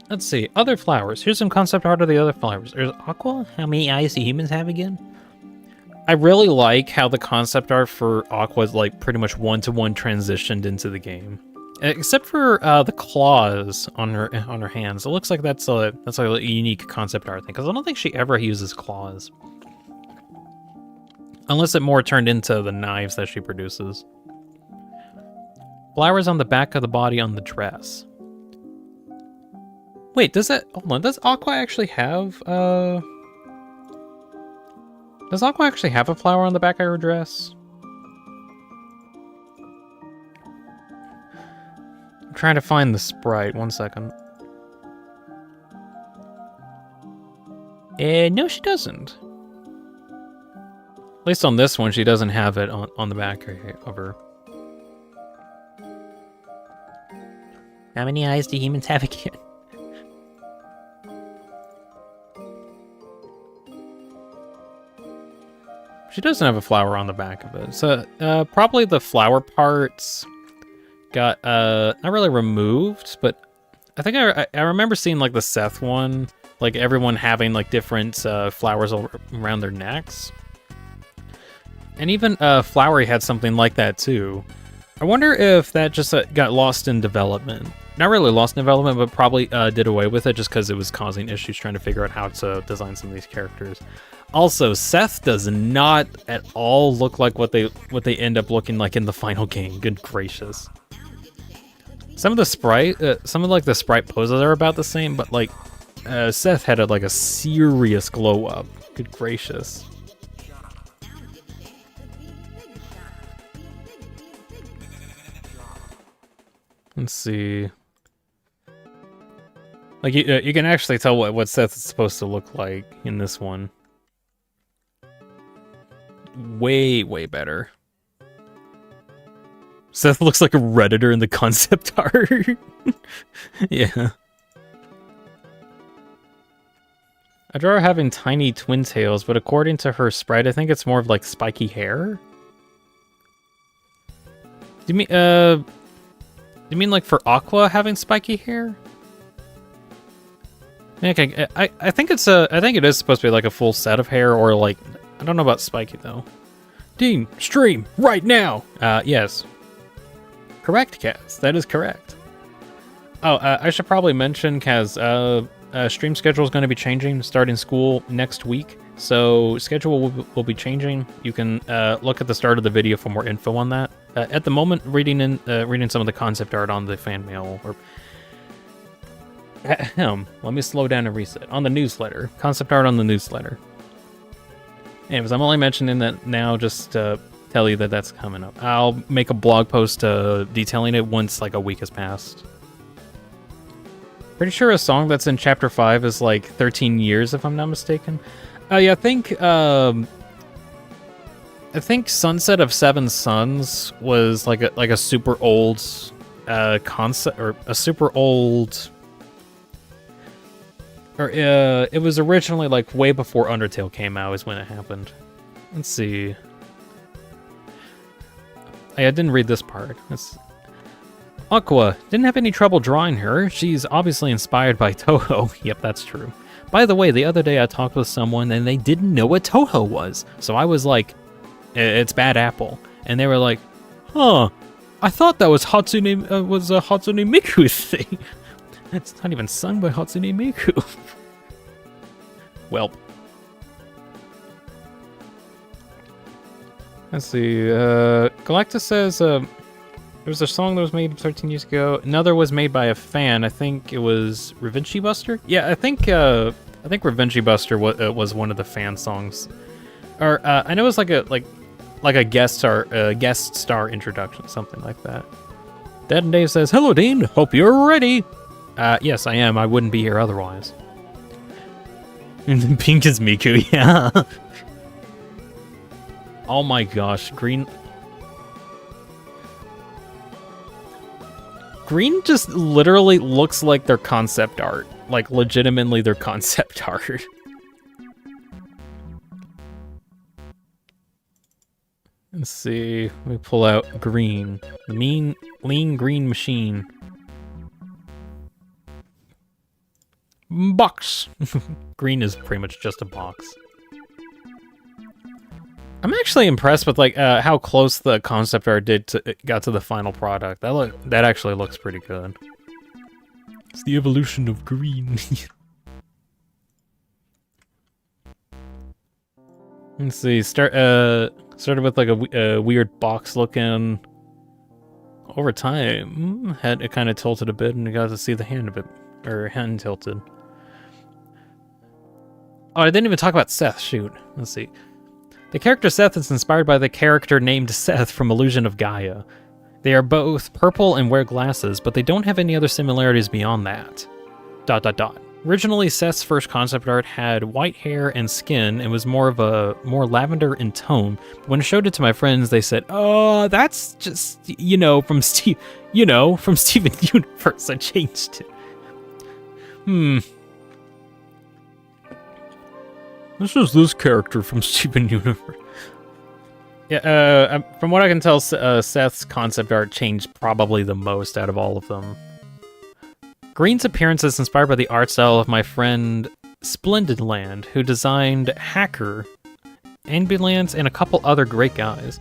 Let's see, other flowers. Here's some concept art of the other flowers. There's Aqua. How many eyes do humans have again? I really like how the concept art for Aqua is, like, pretty much one-to-one transitioned into the game. Except for the claws on her hands. It looks like that's a unique concept art thing, because I don't think she ever uses claws. Unless it more turned into the knives that she produces. Flowers on the back of the body on the dress. Wait, hold on, does Aqua actually have, does Aqua actually have a flower on the back of her dress? I'm trying to find the sprite, 1 second. No, she doesn't. At least on this one, she doesn't have it on the back of her. How many eyes do humans have again? She doesn't have a flower on the back of it. So, probably the flower parts got, not really removed, but I think I remember seeing, like, the Seth one, like, everyone having, like, different, flowers around their necks. And even, Flowery had something like that, too. I wonder if that just got lost in development. Not really lost in development, but probably, did away with it just because it was causing issues trying to figure out how to design some of these characters. Also, Seth does not at all look like what they end up looking like in the final game. Good gracious. Some of the sprite, the sprite poses are about the same, but like, Seth had like a serious glow up. Good gracious. Let's see. Like you can actually tell what Seth is supposed to look like in this one. Way better. Seth looks like a Redditor in the concept art. Yeah. I draw her having tiny twin tails, but according to her sprite, I think it's more of like spiky hair. Do you mean like for Aqua having spiky hair? Okay, I think it is supposed to be like a full set of hair, or like, I don't know about spiky though. Dean, stream right now. Yes. Correct, Kaz. That is correct. Oh, I should probably mention, Kaz, stream schedule is going to be changing starting school next week. So schedule will be changing. You can look at the start of the video for more info on that. At the moment, reading some of the concept art on the fan mail, or let me slow down and reset. On the newsletter. Concept art on the newsletter. Anyways, I'm only mentioning that now just to tell you that that's coming up. I'll make a blog post detailing it once like a week has passed. Pretty sure a song that's in Chapter 5 is like 13 years, if I'm not mistaken. Yeah, I think Sunset of Seven Suns was like a super old concept, or a super old, or it was originally like way before Undertale came out is when it happened. Let's see. I didn't read this part. Aqua didn't have any trouble drawing her. She's obviously inspired by Toho. Yep, that's true. By the way, the other day I talked with someone and they didn't know what Toho was. So I was like, it's Bad Apple. And they were like, huh, I thought that was Hatsune Miku's thing. It's not even sung by Hatsune Miku. Welp. Let's see, Galactus says, there was a song that was made 13 years ago. Another was made by a fan. I think it was Revenge Buster? Yeah, I think Revenge Buster was one of the fan songs. Or, I know it was like a guest star introduction, something like that. Dead and Dave says, hello, Dean. Hope you're ready. Yes, I am. I wouldn't be here otherwise. Pink is Miku, yeah. Oh my gosh, Green just literally looks like their concept art. Like, legitimately their concept art. Let's see, let me pull out Green. The lean green machine. Box! Green is pretty much just a box. I'm actually impressed with like how close the concept art got to the final product. That actually looks pretty good. It's the evolution of green. Let's see. Started with like a weird box looking. Over time, it kind of tilted a bit, and you got to see the hand a bit, or hand tilted. Oh, I didn't even talk about Seth. Shoot. Let's see. The character Seth is inspired by the character named Seth from Illusion of Gaia. They are both purple and wear glasses, but they don't have any other similarities beyond that. ... Originally, Seth's first concept art had white hair and skin and was more lavender in tone. But when I showed it to my friends, they said, "Oh, that's just, from Steven Universe. I changed it." This is this character from Steven Universe. Yeah, from what I can tell, Seth's concept art changed probably the most out of all of them. Green's appearance is inspired by the art style of my friend Splendid Land, who designed Hacker, Ambulance, and a couple other great guys.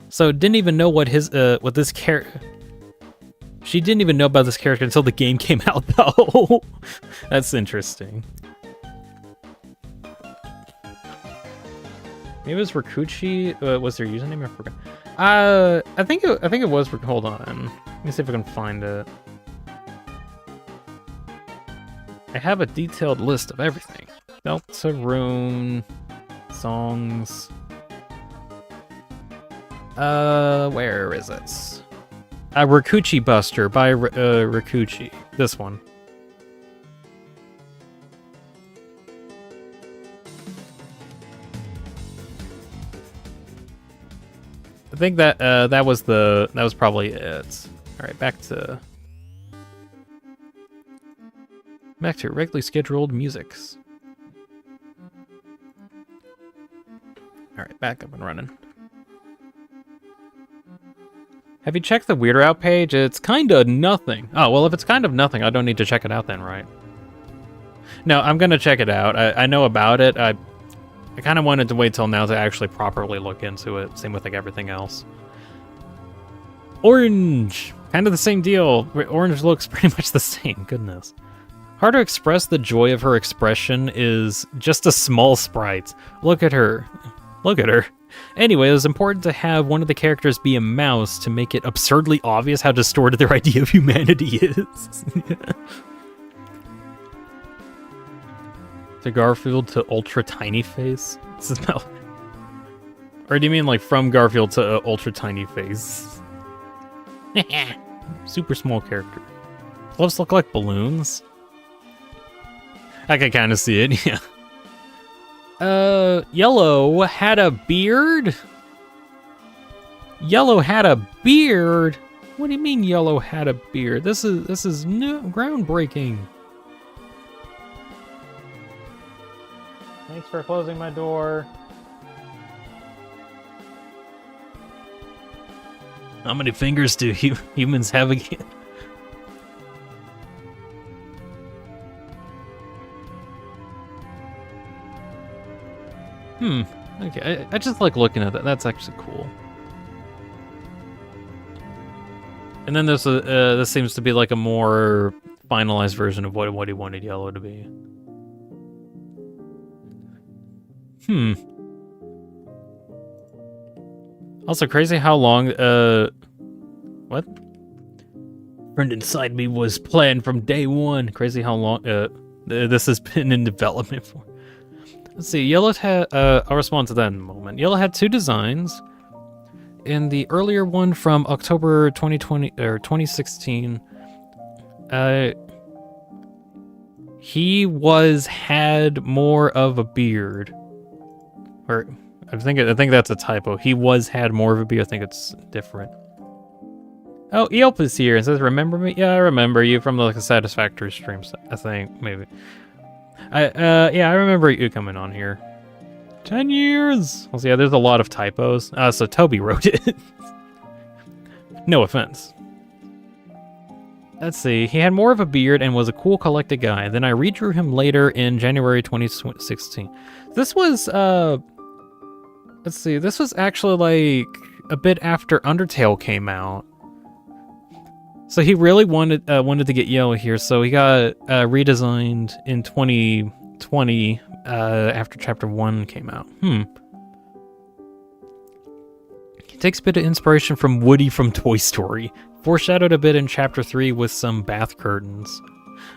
So didn't even know what this character. She didn't even know about this character until the game came out, though. That's interesting. Maybe it was Rikuchi. Was their username? I forgot. I think it was. Hold on. Let me see if I can find it. I have a detailed list of everything. Deltarune songs. Where is it? Rikuchi Buster by Rikuchi. This one. I think that that was probably it. All right, back to regularly scheduled musics. All right, back up and running. Have you checked the Weirder Out page? It's kinda nothing. Oh, well, if it's kind of nothing, I don't need to check it out then, right? No, I'm gonna check it out. I know about it. I kind of wanted to wait till now to actually properly look into it. Same with like everything else. Orange! Kind of the same deal. Orange looks pretty much the same. Goodness. Hard to express the joy of her expression is just a small sprite. Look at her. Look at her. Anyway, it was important to have one of the characters be a mouse to make it absurdly obvious how distorted their idea of humanity is. To Garfield to ultra tiny face? Or do you mean like from Garfield to ultra tiny face? Super small character. Gloves look like balloons. I can kind of see it, yeah. Yellow had a beard? Yellow had a beard? What do you mean Yellow had a beard? This is new, groundbreaking. Thanks for closing my door. How many fingers do humans have again? Okay, I just like looking at that. That's actually cool. And then there's this seems to be like a more finalized version of what he wanted Yellow to be. Also crazy how long, what? Friend inside me was planned from day one. Crazy how long, this has been in development for. Let's see, Yellow had, I'll respond to that in a moment. Yellow had 2 designs. In the earlier one from October 2020, or 2016, he had more of a beard. Or, I think that's a typo. He had more of a beard. I think it's different. Oh, Eop is here and says, "Remember me?" Yeah, I remember you from the Satisfactory streams. I think maybe. Yeah, I remember you coming on here. 10 years. Well, so yeah, there's a lot of typos. So Toby wrote it. No offense. Let's see. He had more of a beard and was a cool, collected guy. Then I redrew him later in January 2016. This was Let's see, this was actually like a bit after Undertale came out. So he really wanted to get yellow here, so he got redesigned in 2020 after Chapter 1 came out. He takes a bit of inspiration from Woody from Toy Story, foreshadowed a bit in Chapter 3 with some bath curtains.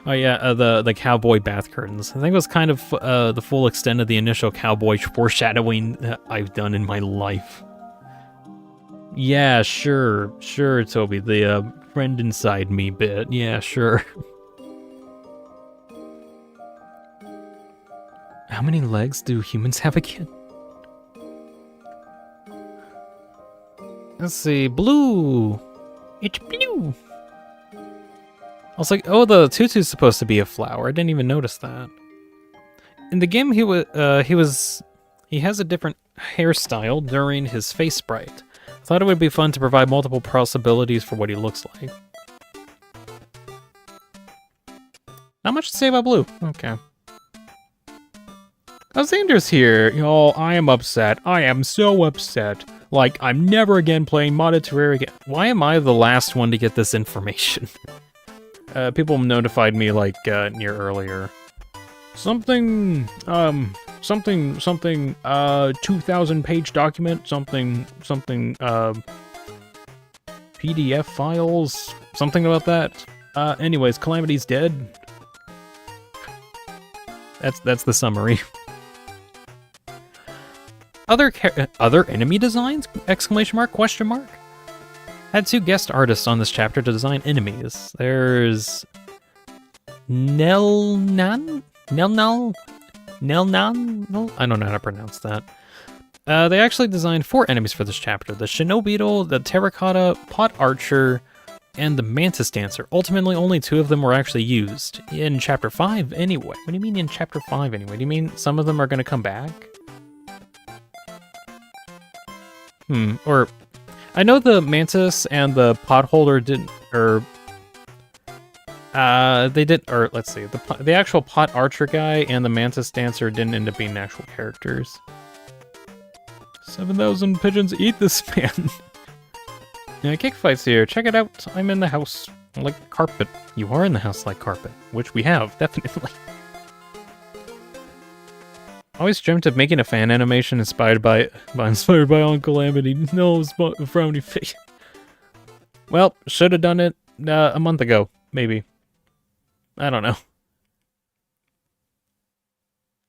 Oh yeah, the cowboy bath curtains. I think it was kind of the full extent of the initial cowboy foreshadowing that I've done in my life. Yeah, sure, Toby, the friend inside me bit. Yeah, sure. How many legs do humans have again? Let's see, blue. It's blue. I was like, oh, the tutu's supposed to be a flower. I didn't even notice that. In the game, he has a different hairstyle during his face sprite. I thought it would be fun to provide multiple possibilities for what he looks like. Not much to say about blue. Okay. Xander's here. Oh, I am upset. I am so upset. Like, I'm never again playing modded Terraria again. Why am I the last one to get this information? People notified me, like, near earlier. Something, 2,000-page document, PDF files, something about that. Anyways, Calamity's dead. That's the summary. Other enemy designs? Exclamation mark? Question mark? Had 2 guest artists on this chapter to design enemies. There's Nelnan? I don't know how to pronounce that. They actually designed 4 enemies for this chapter. The Shinobeetle, the Terracotta, Pot Archer, and the Mantis Dancer. Ultimately, only 2 of them were actually used. In Chapter 5, anyway. What do you mean in Chapter 5, anyway? Do you mean some of them are going to come back? Or... I know the Mantis and the Potholder didn't, let's see, the actual Pot Archer guy and the Mantis Dancer didn't end up being actual characters. 7,000 pigeons eat this man. Yeah, Kick Fight's here. Check it out. I'm in the house like carpet. You are in the house like carpet, which we have, definitely. Always dreamt of making a fan animation inspired by On Calamity. No, frowny face. Well, should have done it a month ago, maybe. I don't know.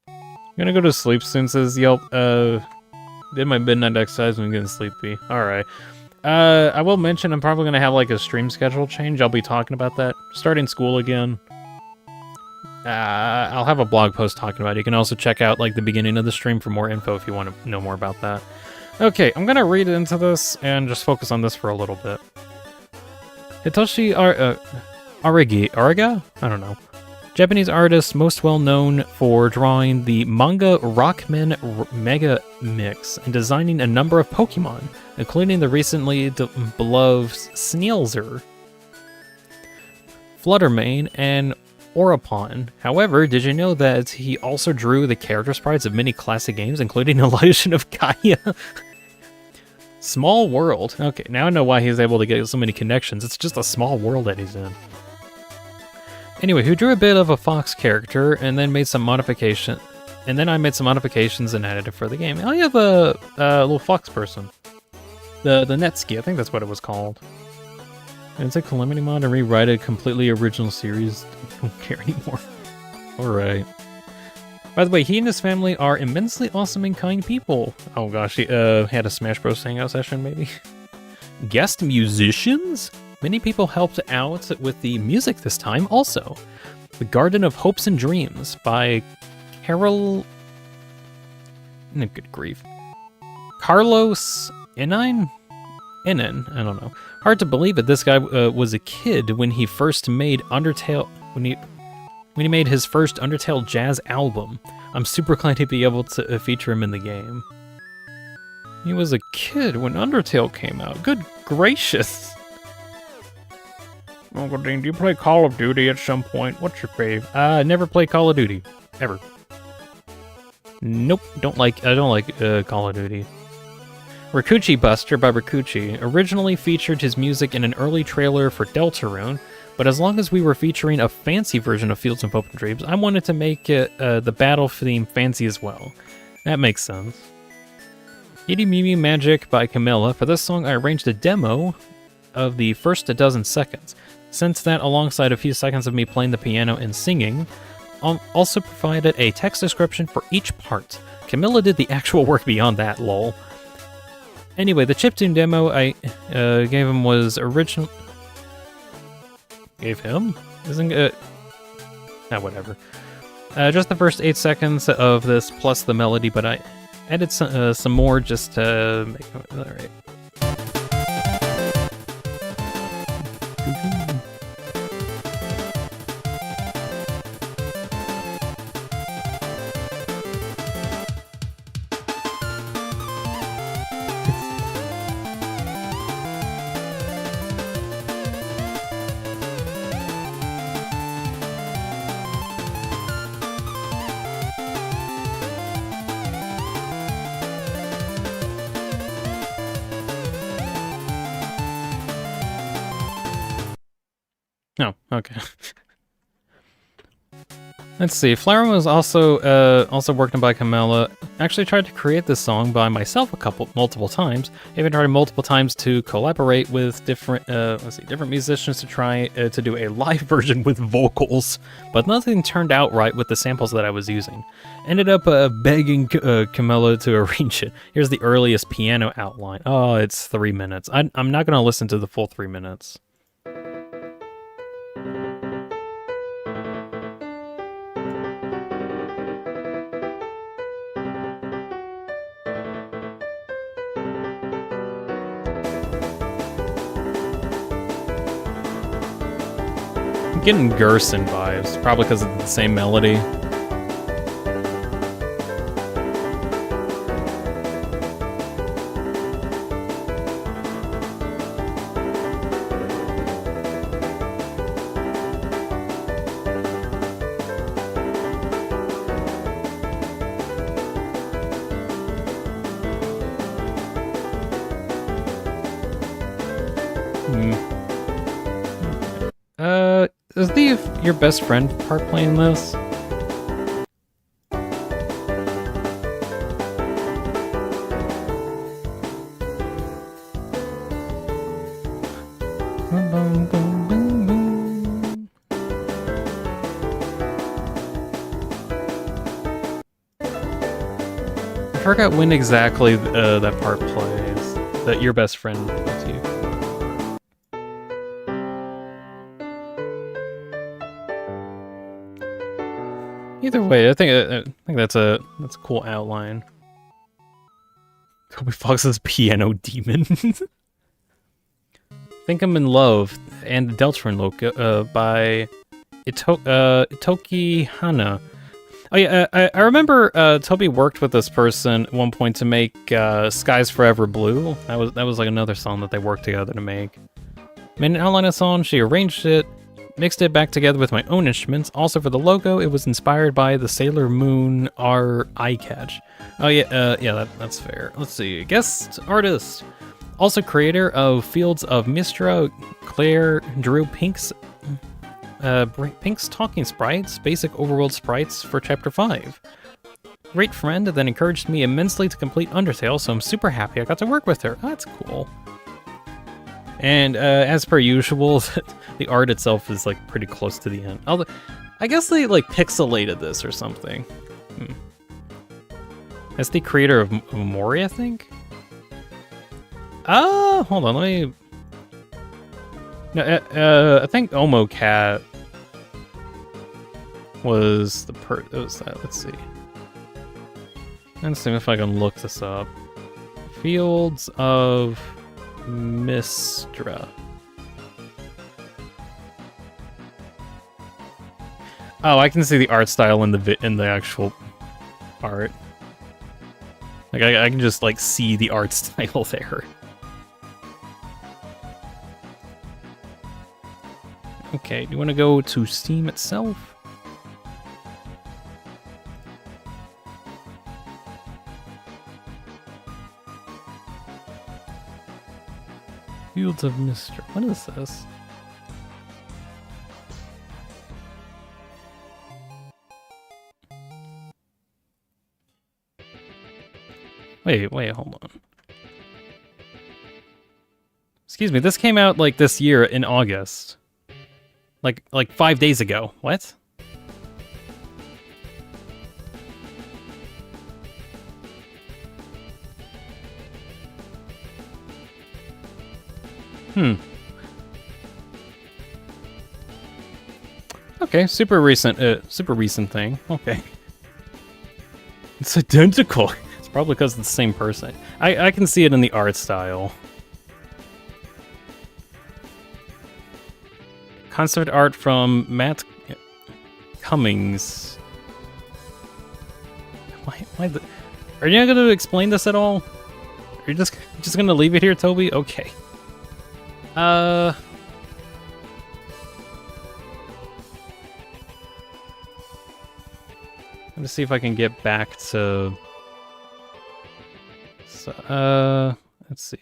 I'm gonna go to sleep soon, says Yelp. Did my midnight exercise and I'm getting sleepy. Alright. I will mention I'm probably gonna have like a stream schedule change. I'll be talking about that. Starting school again. I'll have a blog post talking about it. You can also check out like the beginning of the stream for more info if you want to know more about that. Okay, I'm gonna read into this and just focus on this for a little bit. Hitoshi Ariga? I don't know. Japanese artist most well known for drawing the manga Rockman Mega Mix and designing a number of Pokemon, including the recently beloved Sneasler, Fluttermane, and Orapon. However, did you know that he also drew the character sprites of many classic games, including Illusion of Gaia? Small world. Okay, now I know why he's able to get so many connections. It's just a small world that he's in. Anyway, who drew a bit of a fox character and then made some modification, and then I made some modifications and added it for the game. Oh yeah, the little fox person. The Netski, I think that's what it was called. And it's a Calamity mod and rewrite a completely original series. I don't care anymore. Alright. By the way, he and his family are immensely awesome and kind people. Oh gosh, he had a Smash Bros. Hangout session, maybe? Guest musicians? Many people helped out with the music this time, also. The Garden of Hopes and Dreams by Carol... Good grief. Carlos Inen? Inen, I don't know. Hard to believe that this guy was a kid when he first made Undertale... When he made his first Undertale jazz album. I'm super glad to be able to feature him in the game. He was a kid when Undertale came out. Good gracious! Uncle Dean, do you play Call of Duty at some point? What's your fave? Never play Call of Duty. Ever. Nope, I don't like Call of Duty. Rakuchi Buster by Rakuchi originally featured his music in an early trailer for Deltarune, but as long as we were featuring a fancy version of Fields of Hope and Dreams, I wanted to make it the battle theme fancy as well. That makes sense. Itty Mimi Magic by Camilla. For this song, I arranged a demo of the first 12 seconds. Since that, alongside a few seconds of me playing the piano and singing, also provided a text description for each part. Camilla did the actual work beyond that, lol. Anyway, the chiptune demo I gave him was original. Gave him? Isn't it? Whatever. Just the first 8 seconds of this plus the melody, but I added some more just to make it. Alright. Oh, okay. Let's see. Flower was also worked on by Camilla. Actually tried to create this song by myself multiple times. Even tried multiple times to collaborate with different musicians to try to do a live version with vocals, but nothing turned out right with the samples that I was using. Ended up begging Camilla to arrange it. Here's the earliest piano outline. Oh, it's 3 minutes. I'm not gonna listen to the full 3 minutes. I'm getting Gerson vibes, probably because of the same melody. Is your best friend part playing this? I forgot when exactly that part plays, that your best friend plays you. Either way, I think that's a cool outline. Toby Fox's piano demon. Think I'm in Love and the Deltarune logo by Itoki Hana. Oh yeah, I remember Toby worked with this person at one point to make Skies Forever Blue. That was like another song that they worked together to make. Made an outline of the song, she arranged it, mixed it back together with my own instruments. Also for the logo, it was inspired by the Sailor Moon R eye catch. Oh yeah, that's fair. Let's see, guest artist. Also creator of Fields of Mistra, Claire drew Pink's talking sprites, basic overworld sprites for Chapter 5. Great friend that encouraged me immensely to complete Undertale, so I'm super happy I got to work with her. That's cool. And as per usual, the art itself is like pretty close to the end. Although, I guess they like pixelated this or something. That's the creator of Mori, I think? Hold on, let me... No, I think Omocat was the was that. Let's see. Let's see if I can look this up. Fields of Mistra. Oh, I can see the art style in the actual art. Like I can just like see the art style there. Okay, do you want to go to Steam itself? Fields of Mystery. What is this? Wait, hold on. Excuse me, this came out like this year in August. Like 5 days ago. What? Okay, super recent thing. Okay. It's identical. It's probably because it's the same person. I can see it in the art style. Concept art from Matt Cummings. Why are you not going to explain this at all? Are you just going to leave it here, Toby? Okay. Let me see if I can get back to... So, let's see.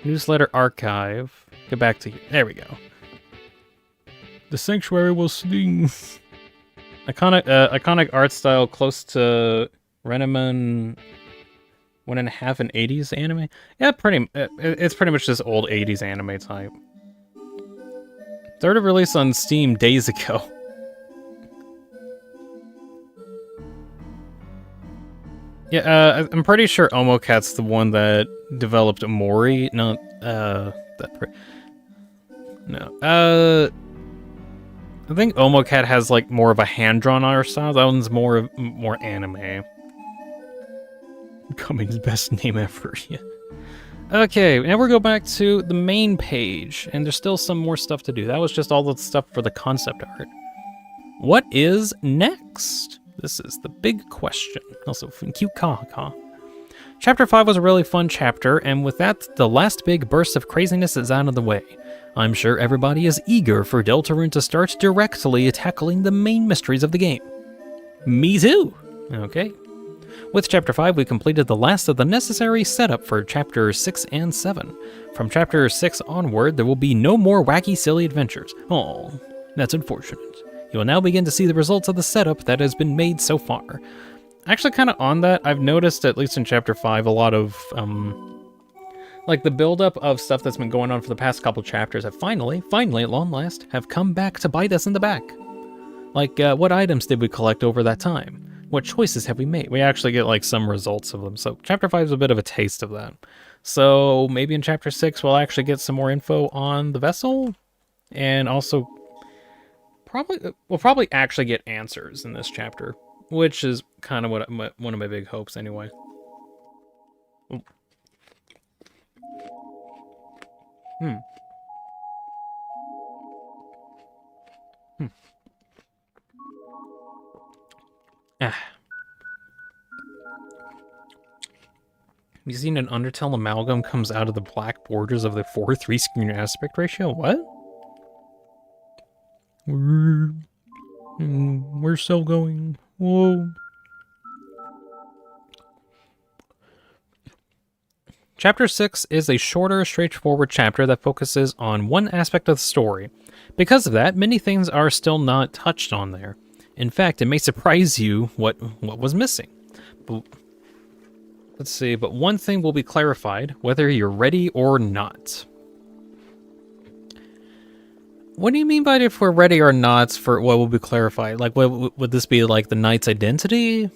Newsletter archive. Get back to here. There we go. The sanctuary will sting. Iconic art style close to Renneman 1.5 and 80s anime. Yeah, it's pretty much this old 80s anime type. Started release on Steam days ago. Yeah, I'm pretty sure Omocat's the one that developed Mori. No, no. I think Omocat has like more of a hand-drawn art style. That one's more anime. Cummings' best name ever. Yeah. Okay, now we'll go back to the main page, and there's still some more stuff to do. That was just all the stuff for the concept art. What is next? This is the big question. Also, cute Kaka. Chapter 5 was a really fun chapter, and with that, the last big burst of craziness is out of the way. I'm sure everybody is eager for Deltarune to start directly tackling the main mysteries of the game. Me too! Okay. With Chapter 5, we completed the last of the necessary setup for Chapters 6 and 7. From Chapter 6 onward, there will be no more wacky, silly adventures. Oh, that's unfortunate. You will now begin to see the results of the setup that has been made so far. Actually, kind of on that, I've noticed, at least in Chapter 5, a lot of, like, the buildup of stuff that's been going on for the past couple chapters have finally, at long last, have come back to bite us in the back. Like, what items did we collect over that time? What choices have we made? We actually get, like, some results of them. So, Chapter 5 is a bit of a taste of that. So, maybe in Chapter 6, we'll actually get some more info on the vessel. And also, we'll probably actually get answers in this chapter. Which is kind of one of my big hopes, anyway. You seen an Undertale amalgam comes out of the black borders of the 4:3 screen aspect ratio? What? We're still going. Whoa. Chapter 6 is a shorter, straightforward chapter that focuses on one aspect of the story. Because of that, many things are still not touched on there. In fact, it may surprise you what was missing. But, let's see, but one thing will be clarified, whether you're ready or not. What do you mean by if we're ready or not for what will be clarified? Like, what would this be, like the knight's identity?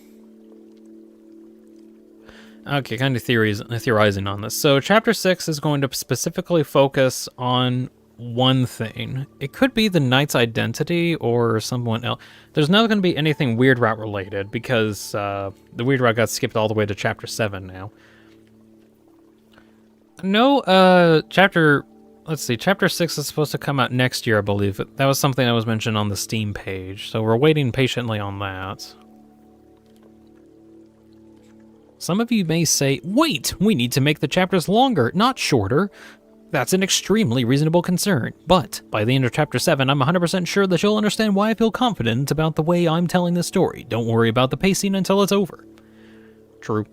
Okay, kind of theorizing on this. So, Chapter 6 is going to specifically focus on one thing. It could be the knight's identity or someone else. There's not going to be anything Weird Route related because the Weird Route got skipped all the way to Chapter 7 now. No, Let's see, Chapter 6 is supposed to come out next year, I believe. That was something that was mentioned on the Steam page, so we're waiting patiently on that. Some of you may say, wait, we need to make the chapters longer, not shorter. That's an extremely reasonable concern, but by the end of Chapter 7, I'm 100% sure that you'll understand why I feel confident about the way I'm telling this story. Don't worry about the pacing until it's over. True.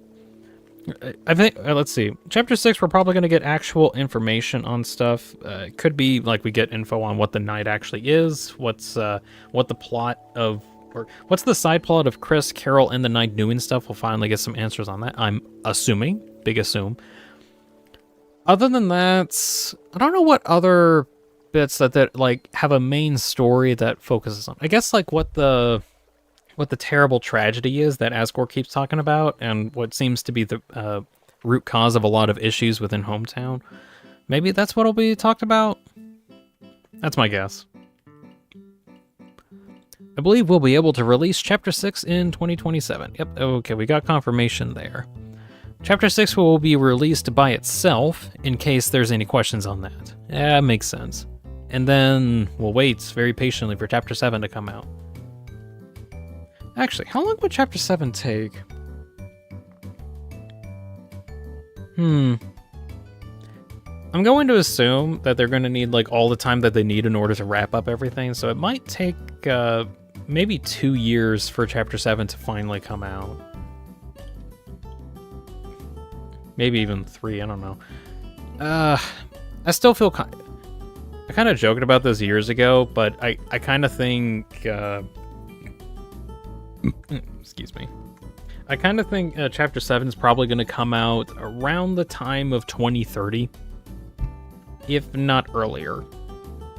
I think, let's see. Chapter 6, we're probably going to get actual information on stuff. It could be like we get info on what the night actually is, what the plot of, or what's the side plot of Chris, Carol, and the night doing stuff. We'll finally get some answers on that, I'm assuming. Big assume. Other than that, I don't know what other bits that like have a main story that focuses on. I guess like what the terrible tragedy is that Asgore keeps talking about, and what seems to be the root cause of a lot of issues within Hometown. Maybe that's what'll be talked about? That's my guess. I believe we'll be able to release Chapter 6 in 2027. Yep, okay, we got confirmation there. Chapter 6 will be released by itself, in case there's any questions on that. Yeah, makes sense. And then we'll wait very patiently for Chapter 7 to come out. Actually, how long would Chapter 7 take? I'm going to assume that they're going to need like all the time that they need in order to wrap up everything, so it might take maybe 2 years for Chapter 7 to finally come out. Maybe even 3, I don't know. I still feel I kind of joked about this years ago, but I kind of think... excuse me. I kind of think Chapter 7 is probably going to come out around the time of 2030. If not earlier.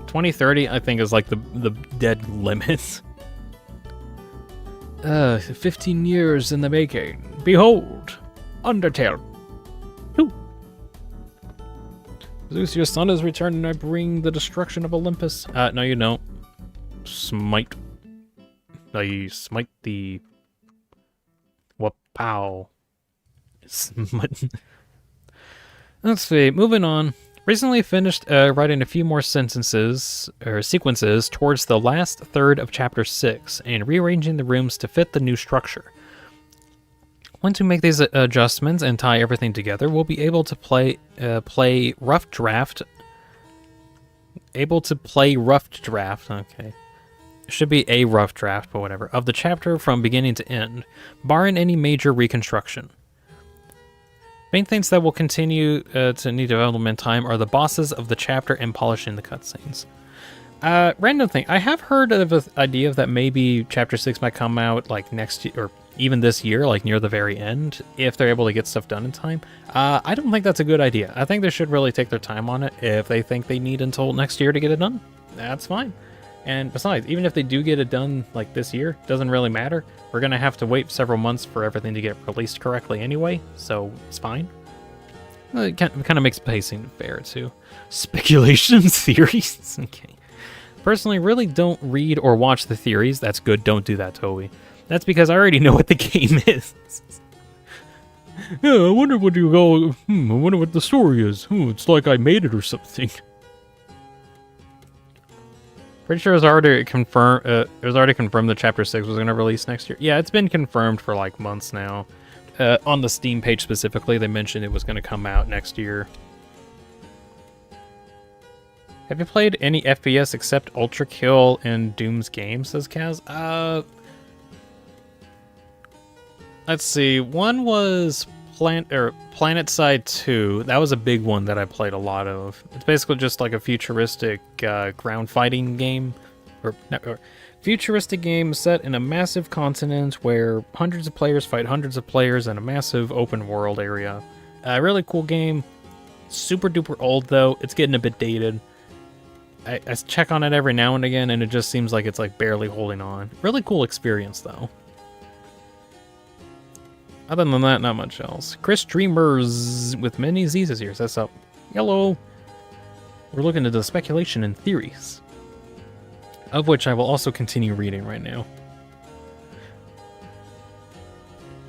2030, I think, is like the dead limit. 15 years in the making. Behold, Undertale. Zeus, your son has returned, and I bring the destruction of Olympus. No, you don't. Smite. You smite the... Wapow. Smite. Let's see, moving on. Recently finished writing a few more sequences towards the last third of Chapter 6, and rearranging the rooms to fit the new structure. Once we make these adjustments and tie everything together, we'll be able to play rough draft. Okay. It should be a rough draft, but whatever. Of the chapter from beginning to end, barring any major reconstruction. Main things that will continue to need development time are the bosses of the chapter and polishing the cutscenes. Random thing. I have heard of an idea that maybe Chapter 6 might come out like next year, or even this year, like near the very end, if they're able to get stuff done in time. I don't think that's a good idea. I think they should really take their time on it. If they think they need until next year to get it done, that's fine. And besides, even if they do get it done like this year, doesn't really matter. We're going to have to wait several months for everything to get released correctly anyway, so it's fine. It kind of makes pacing fair, too. Speculation theories? Okay. Personally, really don't read or watch the theories. That's good. Don't do that, Toby. That's because I already know what the game is. Yeah, I wonder what you go... I wonder what the story is. It's like I made it or something. Pretty sure it was already confirmed. It was already confirmed that Chapter 6 was going to release next year. Yeah, it's been confirmed for like months now. On the Steam page specifically, they mentioned it was going to come out next year. Have you played any FPS except Ultra Kill and Doom's game? Says Kaz. Let's see. One was Planet Side 2. That was a big one that I played a lot of. It's basically just like a futuristic ground fighting game, or futuristic game set in a massive continent where hundreds of players fight hundreds of players in a massive open world area. Really cool game. Super duper old though. It's getting a bit dated. I check on it every now and again, and it just seems like it's like barely holding on. Really cool experience though. Other than that, not much else. Chris Dreamers with many Z's is here. That's up. Hello. We're looking into the speculation and theories, of which I will also continue reading right now.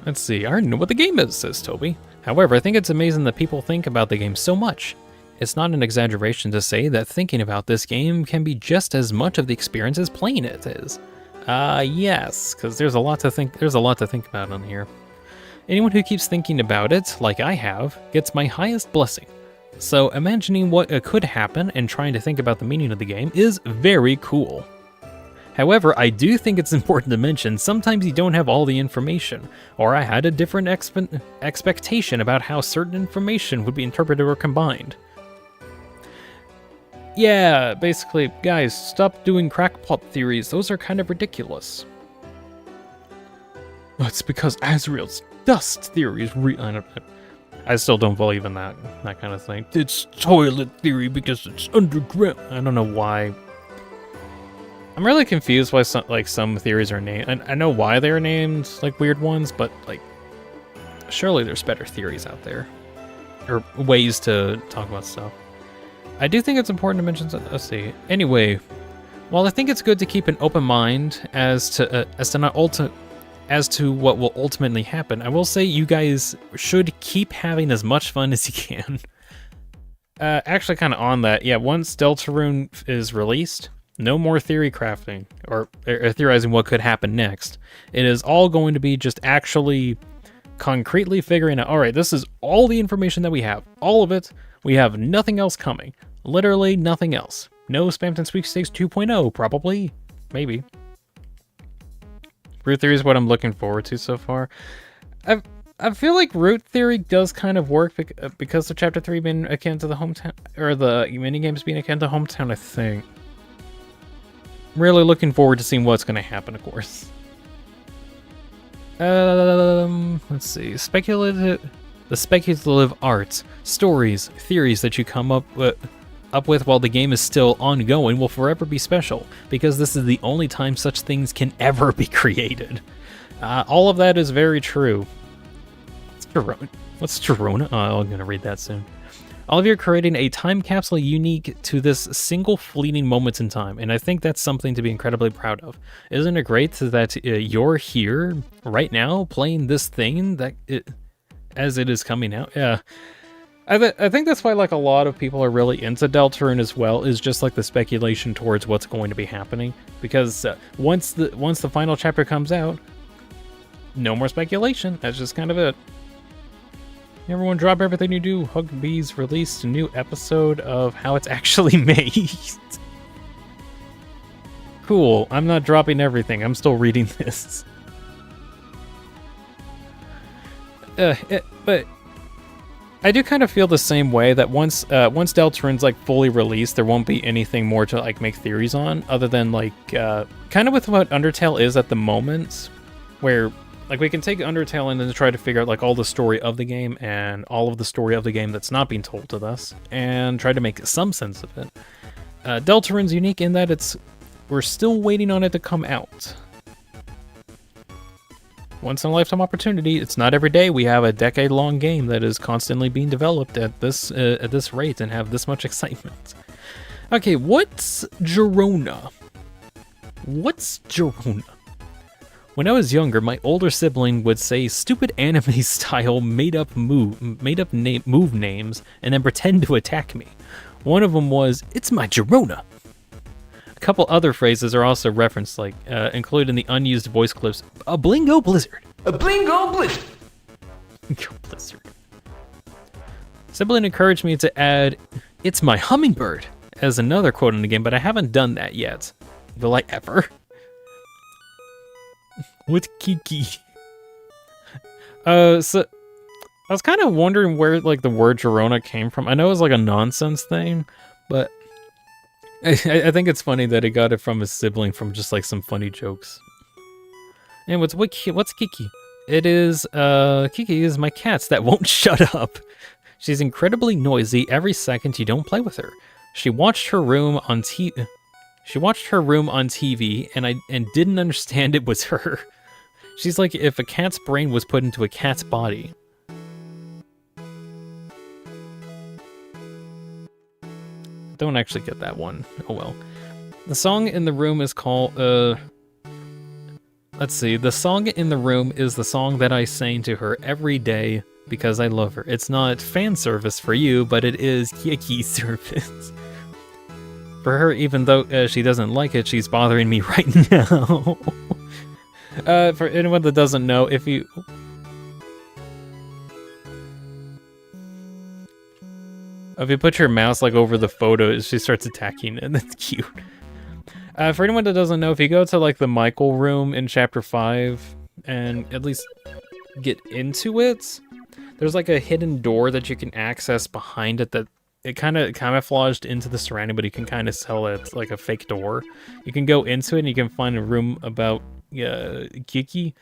Let's see. I already know what the game is, says Toby. However, I think it's amazing that people think about the game so much. It's not an exaggeration to say that thinking about this game can be just as much of the experience as playing it is. Yes, because there's a lot to think about on here. Anyone who keeps thinking about it, like I have, gets my highest blessing. So imagining what could happen and trying to think about the meaning of the game is very cool. However, I do think it's important to mention sometimes you don't have all the information, or I had a different expectation about how certain information would be interpreted or combined. Yeah, basically, guys, stop doing crackpot theories. Those are kind of ridiculous. It's because Azrael's dust theory is I still don't believe in that kind of thing. It's toilet theory because it's underground. I don't know why. I'm really confused why some theories are named. I know why they're named like weird ones, but like surely there's better theories out there or ways to talk about stuff. I do think it's important to mention. Let's see. Anyway, while I think it's good to keep an open mind as to what will ultimately happen, I will say you guys should keep having as much fun as you can. Actually, kind of on that, yeah. Once Deltarune is released, no more theory crafting or theorizing what could happen next. It is all going to be just actually concretely figuring out. All right, this is all the information that we have. All of it. We have nothing else coming. Literally nothing else. No Spamton Sweepstakes 2.0, probably. Maybe. Root Theory is what I'm looking forward to so far. I feel like Root Theory does kind of work because of Chapter 3 being akin to the hometown, or the minigames being akin to hometown, I think. I'm really looking forward to seeing what's going to happen, of course. Let's see. The speculative arts, stories, theories that you come up with while the game is still ongoing will forever be special, because this is the only time such things can ever be created. All of that is very true. What's Girona? Oh, I'm gonna read that soon. All of you are creating a time capsule unique to this single fleeting moment in time, and I think that's something to be incredibly proud of. Isn't it great that you're here right now playing this thing as it is coming out? Yeah. I think that's why like a lot of people are really into Deltarune as well, is just like the speculation towards what's going to be happening, because once the final chapter comes out, no more speculation. That's just kind of it. Everyone drop everything you do. Hugbees released a new episode of how it's actually made. Cool. I'm not dropping everything. I'm still reading this. But I do kind of feel the same way that once Deltarune's like fully released, there won't be anything more to like make theories on, other than like kind of with what Undertale is at the moment, where like we can take Undertale and then try to figure out like all the story of the game and all of the story of the game that's not being told to us, and try to make some sense of it. Deltarune's unique in that we're still waiting on it to come out. Once in a lifetime opportunity. It's not every day we have a decade-long game that is constantly being developed at this rate and have this much excitement. Okay, what's Girona? What's Girona? When I was younger, my older sibling would say stupid anime-style made-up move names and then pretend to attack me. One of them was, "It's my Girona." A couple other phrases are also referenced, like included in the unused voice clips. A blingo blizzard. A blingo blizzard. Blingo blizzard. Sibling encouraged me to add, "It's my hummingbird," as another quote in the game, but I haven't done that yet. Will I ever? What Kiki? So I was kind of wondering where like the word Girona came from. I know it was like a nonsense thing, but I think it's funny that he got it from his sibling from just like some funny jokes. And what's Kiki? It is Kiki is my cat that won't shut up. She's incredibly noisy every second you don't play with her. She watched her room on TV and didn't understand it was her. She's like if a cat's brain was put into a cat's body. Don't actually get that one. Oh well. The song in the room is called, let's see. The song in the room is the song that I sing to her every day because I love her. It's not fan service for you, but it is Kiki service. For her, even though she doesn't like it, she's bothering me right now. For anyone that doesn't know, if you put your mouse like over the photo, she starts attacking it. That's cute. For anyone that doesn't know, if you go to like the Michael room in Chapter 5 and at least get into it, there's like a hidden door that you can access behind it that it kind of camouflaged into the surrounding, but you can kind of tell it's like a fake door. You can go into it and you can find a room about Kiki.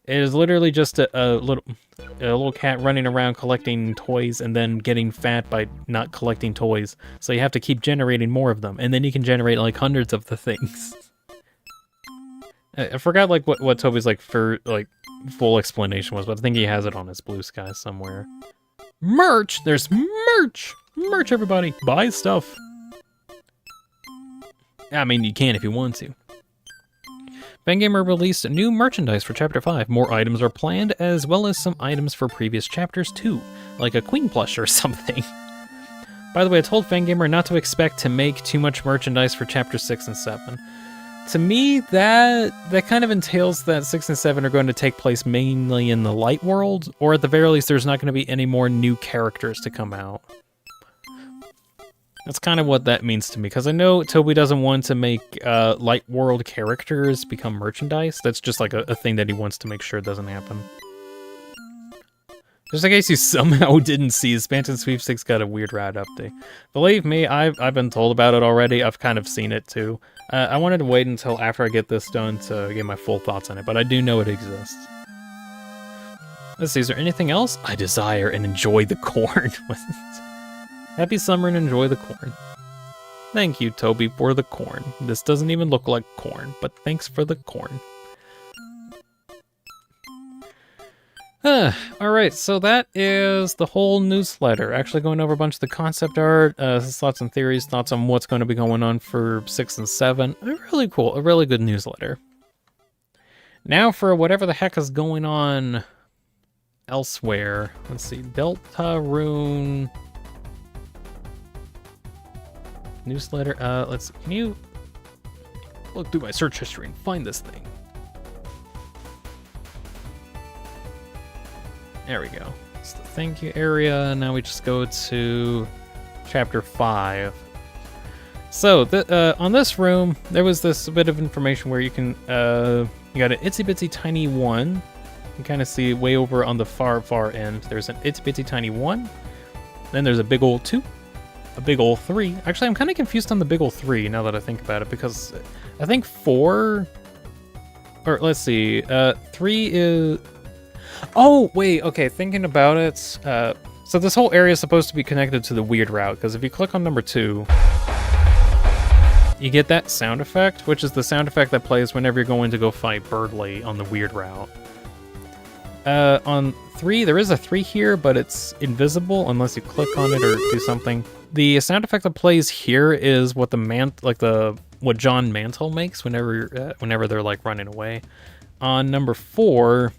It is literally just a little cat running around collecting toys and then getting fat by not collecting toys. So you have to keep generating more of them, and then you can generate like hundreds of the things. I forgot like what Toby's like full explanation was, but I think he has it on his Blue Sky somewhere. Merch! There's merch! Merch, everybody! Buy stuff! I mean, you can if you want to. Fangamer released new merchandise for Chapter 5. More items are planned, as well as some items for previous chapters too, like a Queen plush or something. By the way, I told Fangamer not to expect to make too much merchandise for Chapter 6 and 7. To me, that kind of entails that 6 and 7 are going to take place mainly in the light world, or at the very least, there's not going to be any more new characters to come out. That's kind of what that means to me, because I know Toby doesn't want to make light world characters become merchandise. That's just like a thing that he wants to make sure doesn't happen. Just in case you somehow didn't see, Spanton Sweepstakes got a weird rad update. Believe me, I've been told about it already. I've kind of seen it too. I wanted to wait until after I get this done to get my full thoughts on it, but I do know it exists. Let's see, is there anything else? I desire and enjoy the corn. Happy summer and enjoy the corn. Thank you, Toby, for the corn. This doesn't even look like corn, but thanks for the corn. Alright, so that is the whole newsletter. Actually going over a bunch of the concept art, thoughts and theories, thoughts on what's going to be going on for 6 and 7. Really cool, a really good newsletter. Now for whatever the heck is going on elsewhere. Let's see, Deltarune newsletter. Let's see, can you look through my search history and find this thing? There we go. It's the thank you area. Now we just go to Chapter 5. So, on this room, there was this bit of information where you can, you got an itsy bitsy tiny 1. You can kind of see way over on the far end. There's an itsy bitsy tiny 1. Then there's a big old 2. A big old 3. Actually, I'm kind of confused on the big old 3 now that I think about it, because I think 4, or let's see, 3 is... Oh, wait, okay, thinking about it, so this whole area is supposed to be connected to the weird route, because if you click on number 2, you get that sound effect, which is the sound effect that plays whenever you're going to go fight Birdley on the weird route. On 3, there is a 3 here, but it's invisible unless you click on it or do something. The sound effect that plays here is what what John Mantle makes whenever they're like running away. On number 4,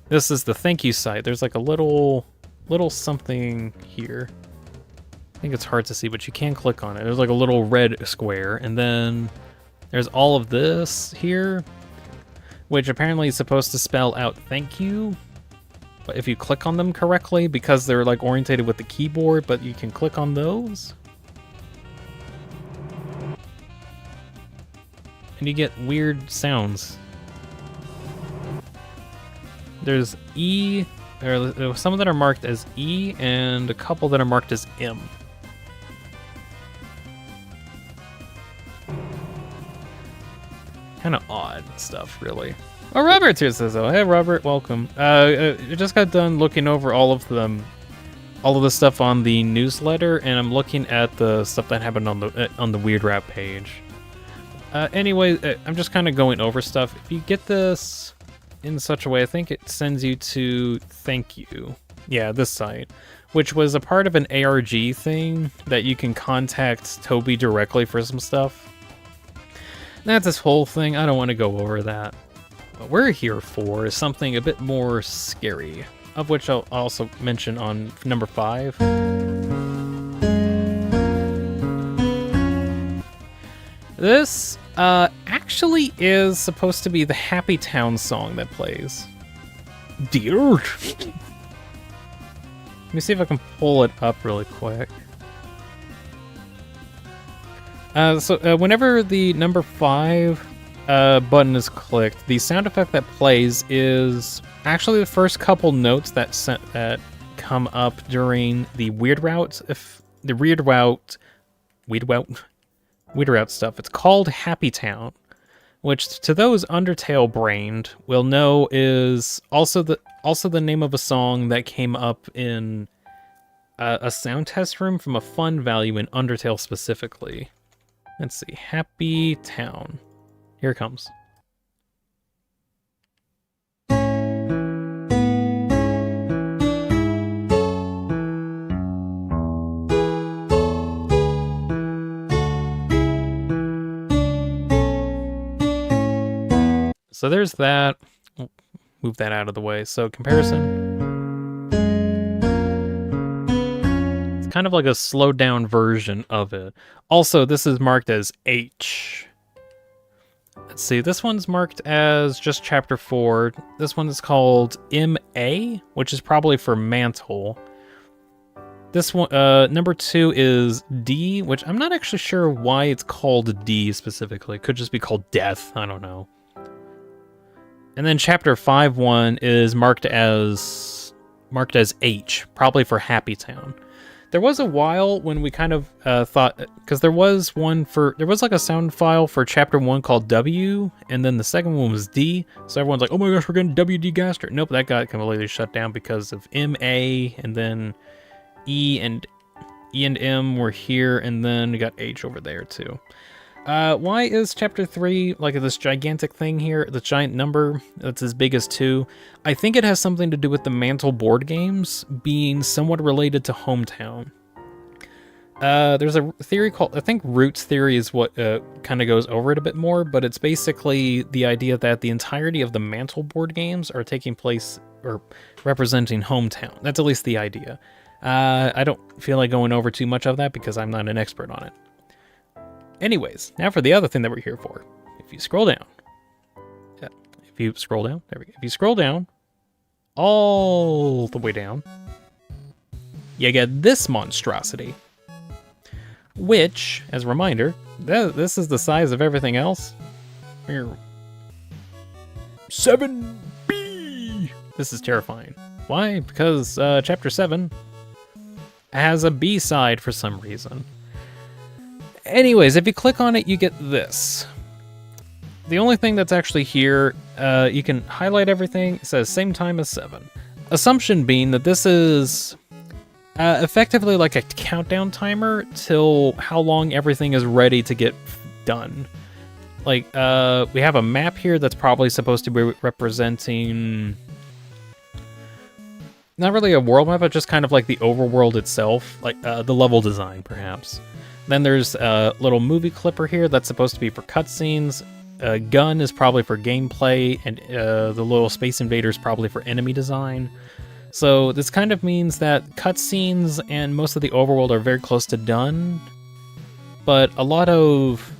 this is the thank you site. There's like a little something here. I think it's hard to see, but you can click on it. There's like a little red square, and then there's all of this here, which apparently is supposed to spell out thank you. But if you click on them correctly, because they're like orientated with the keyboard, but you can click on those. And you get weird sounds. There's E, or some that are marked as E, and a couple that are marked as M. Kind of odd stuff, really. Oh, Robert's here, says so. Hey, Robert, welcome. I just got done looking over all of the stuff on the newsletter, and I'm looking at the stuff that happened on the Weird Rap page. Anyway, I'm just kind of going over stuff. If you get this in such a way, I think it sends you to thank you. Yeah, this site, which was a part of an ARG thing that you can contact Toby directly for some stuff. That's this whole thing. I don't want to go over that. What we're here for is something a bit more scary, of which I'll also mention on number 5. This actually is supposed to be the Happy Town song that plays. Dear. Let me see if I can pull it up really quick. Whenever the number 5 button is clicked, the sound effect that plays is actually the first couple notes that come up during the weird route. If the weird route stuff, it's called Happy Town, which to those Undertale brained will know is also the name of a song that came up in a sound test room from a fun value in Undertale specifically. Let's see, Happy Town. Here it comes. So there's that. Move that out of the way. So comparison. It's kind of like a slowed down version of it. Also, this is marked as H. Let's see, this one's marked as just chapter 4. This one is called MA, which is probably for mantle. This one, number 2 is D, which I'm not actually sure why it's called D specifically. It could just be called death, I don't know. And then chapter 5-1 is marked as H, probably for Happy Town. There was a while when we kind of thought, because there was like a sound file for chapter 1 called W, and then the second one was D. So everyone's like, oh my gosh, we're getting WD Gaster. Nope, that got completely shut down because of MA, and then E and M were here, and then we got H over there too. Why is chapter 3 like this gigantic thing here, this giant number that's as big as 2? I think it has something to do with the Mantle board games being somewhat related to Hometown. There's a theory called, I think Roots theory is what kind of goes over it a bit more, but it's basically the idea that the entirety of the Mantle board games are taking place or representing Hometown. That's at least the idea. I don't feel like going over too much of that because I'm not an expert on it. Anyways, now for the other thing that we're here for. If you scroll down. Yeah, if you scroll down, there we go. If you scroll down, all the way down, you get this monstrosity. Which, as a reminder, this is the size of everything else. 7B! This is terrifying. Why? Because chapter 7 has a B side for some reason. Anyways, if you click on it, you get this. The only thing that's actually here, you can highlight everything. It says same time as 7. Assumption being that this is effectively like a countdown timer till how long everything is ready to get done. Like, we have a map here that's probably supposed to be representing not really a world map, but just kind of like the overworld itself, like the level design, perhaps. Then there's a little movie clipper here that's supposed to be for cutscenes. Gun is probably for gameplay, and the little Space Invader is probably for enemy design. So this kind of means that cutscenes and most of the overworld are very close to done, but a lot of...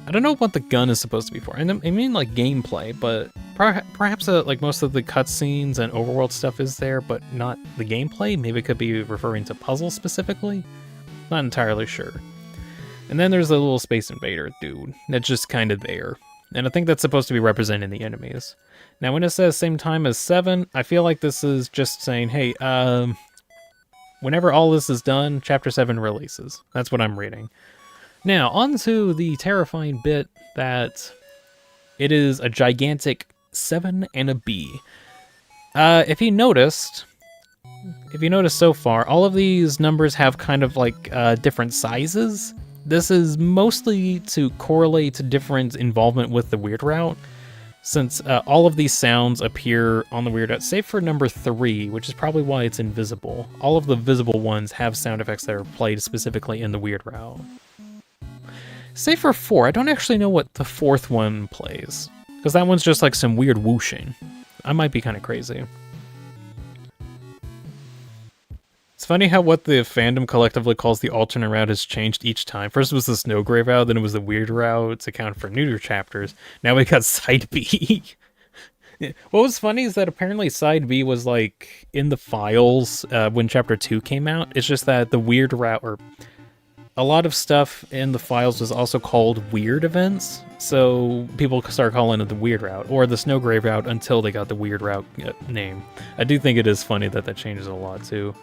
I don't know what the gun is supposed to be for. I mean like gameplay, but perhaps like most of the cutscenes and overworld stuff is there, but not the gameplay. Maybe it could be referring to puzzles specifically. Not entirely sure. And then there's a little Space Invader dude that's just kind of there. And I think that's supposed to be representing the enemies. Now when it says same time as 7, I feel like this is just saying, hey, whenever all this is done, chapter 7 releases. That's what I'm reading. Now, on to the terrifying bit that it is a gigantic 7 and a B. If you noticed so far, all of these numbers have kind of like different sizes. This is mostly to correlate to different involvement with the weird route, since all of these sounds appear on the weird route, save for number 3, which is probably why it's invisible. All of the visible ones have sound effects that are played specifically in the weird route. Save for 4, I don't actually know what the 4th one plays, because that one's just like some weird whooshing. I might be kind of crazy. It's funny how what the fandom collectively calls the alternate route has changed each time. First it was the Snowgrave route, then it was the weird route to account for neuter chapters. Now we got Side B. What was funny is that apparently Side B was like in the files when chapter 2 came out. It's just that the weird route, or a lot of stuff in the files was also called weird events, so people start calling it the weird route, or the Snowgrave route until they got the weird route name. I do think it is funny that changes a lot, too.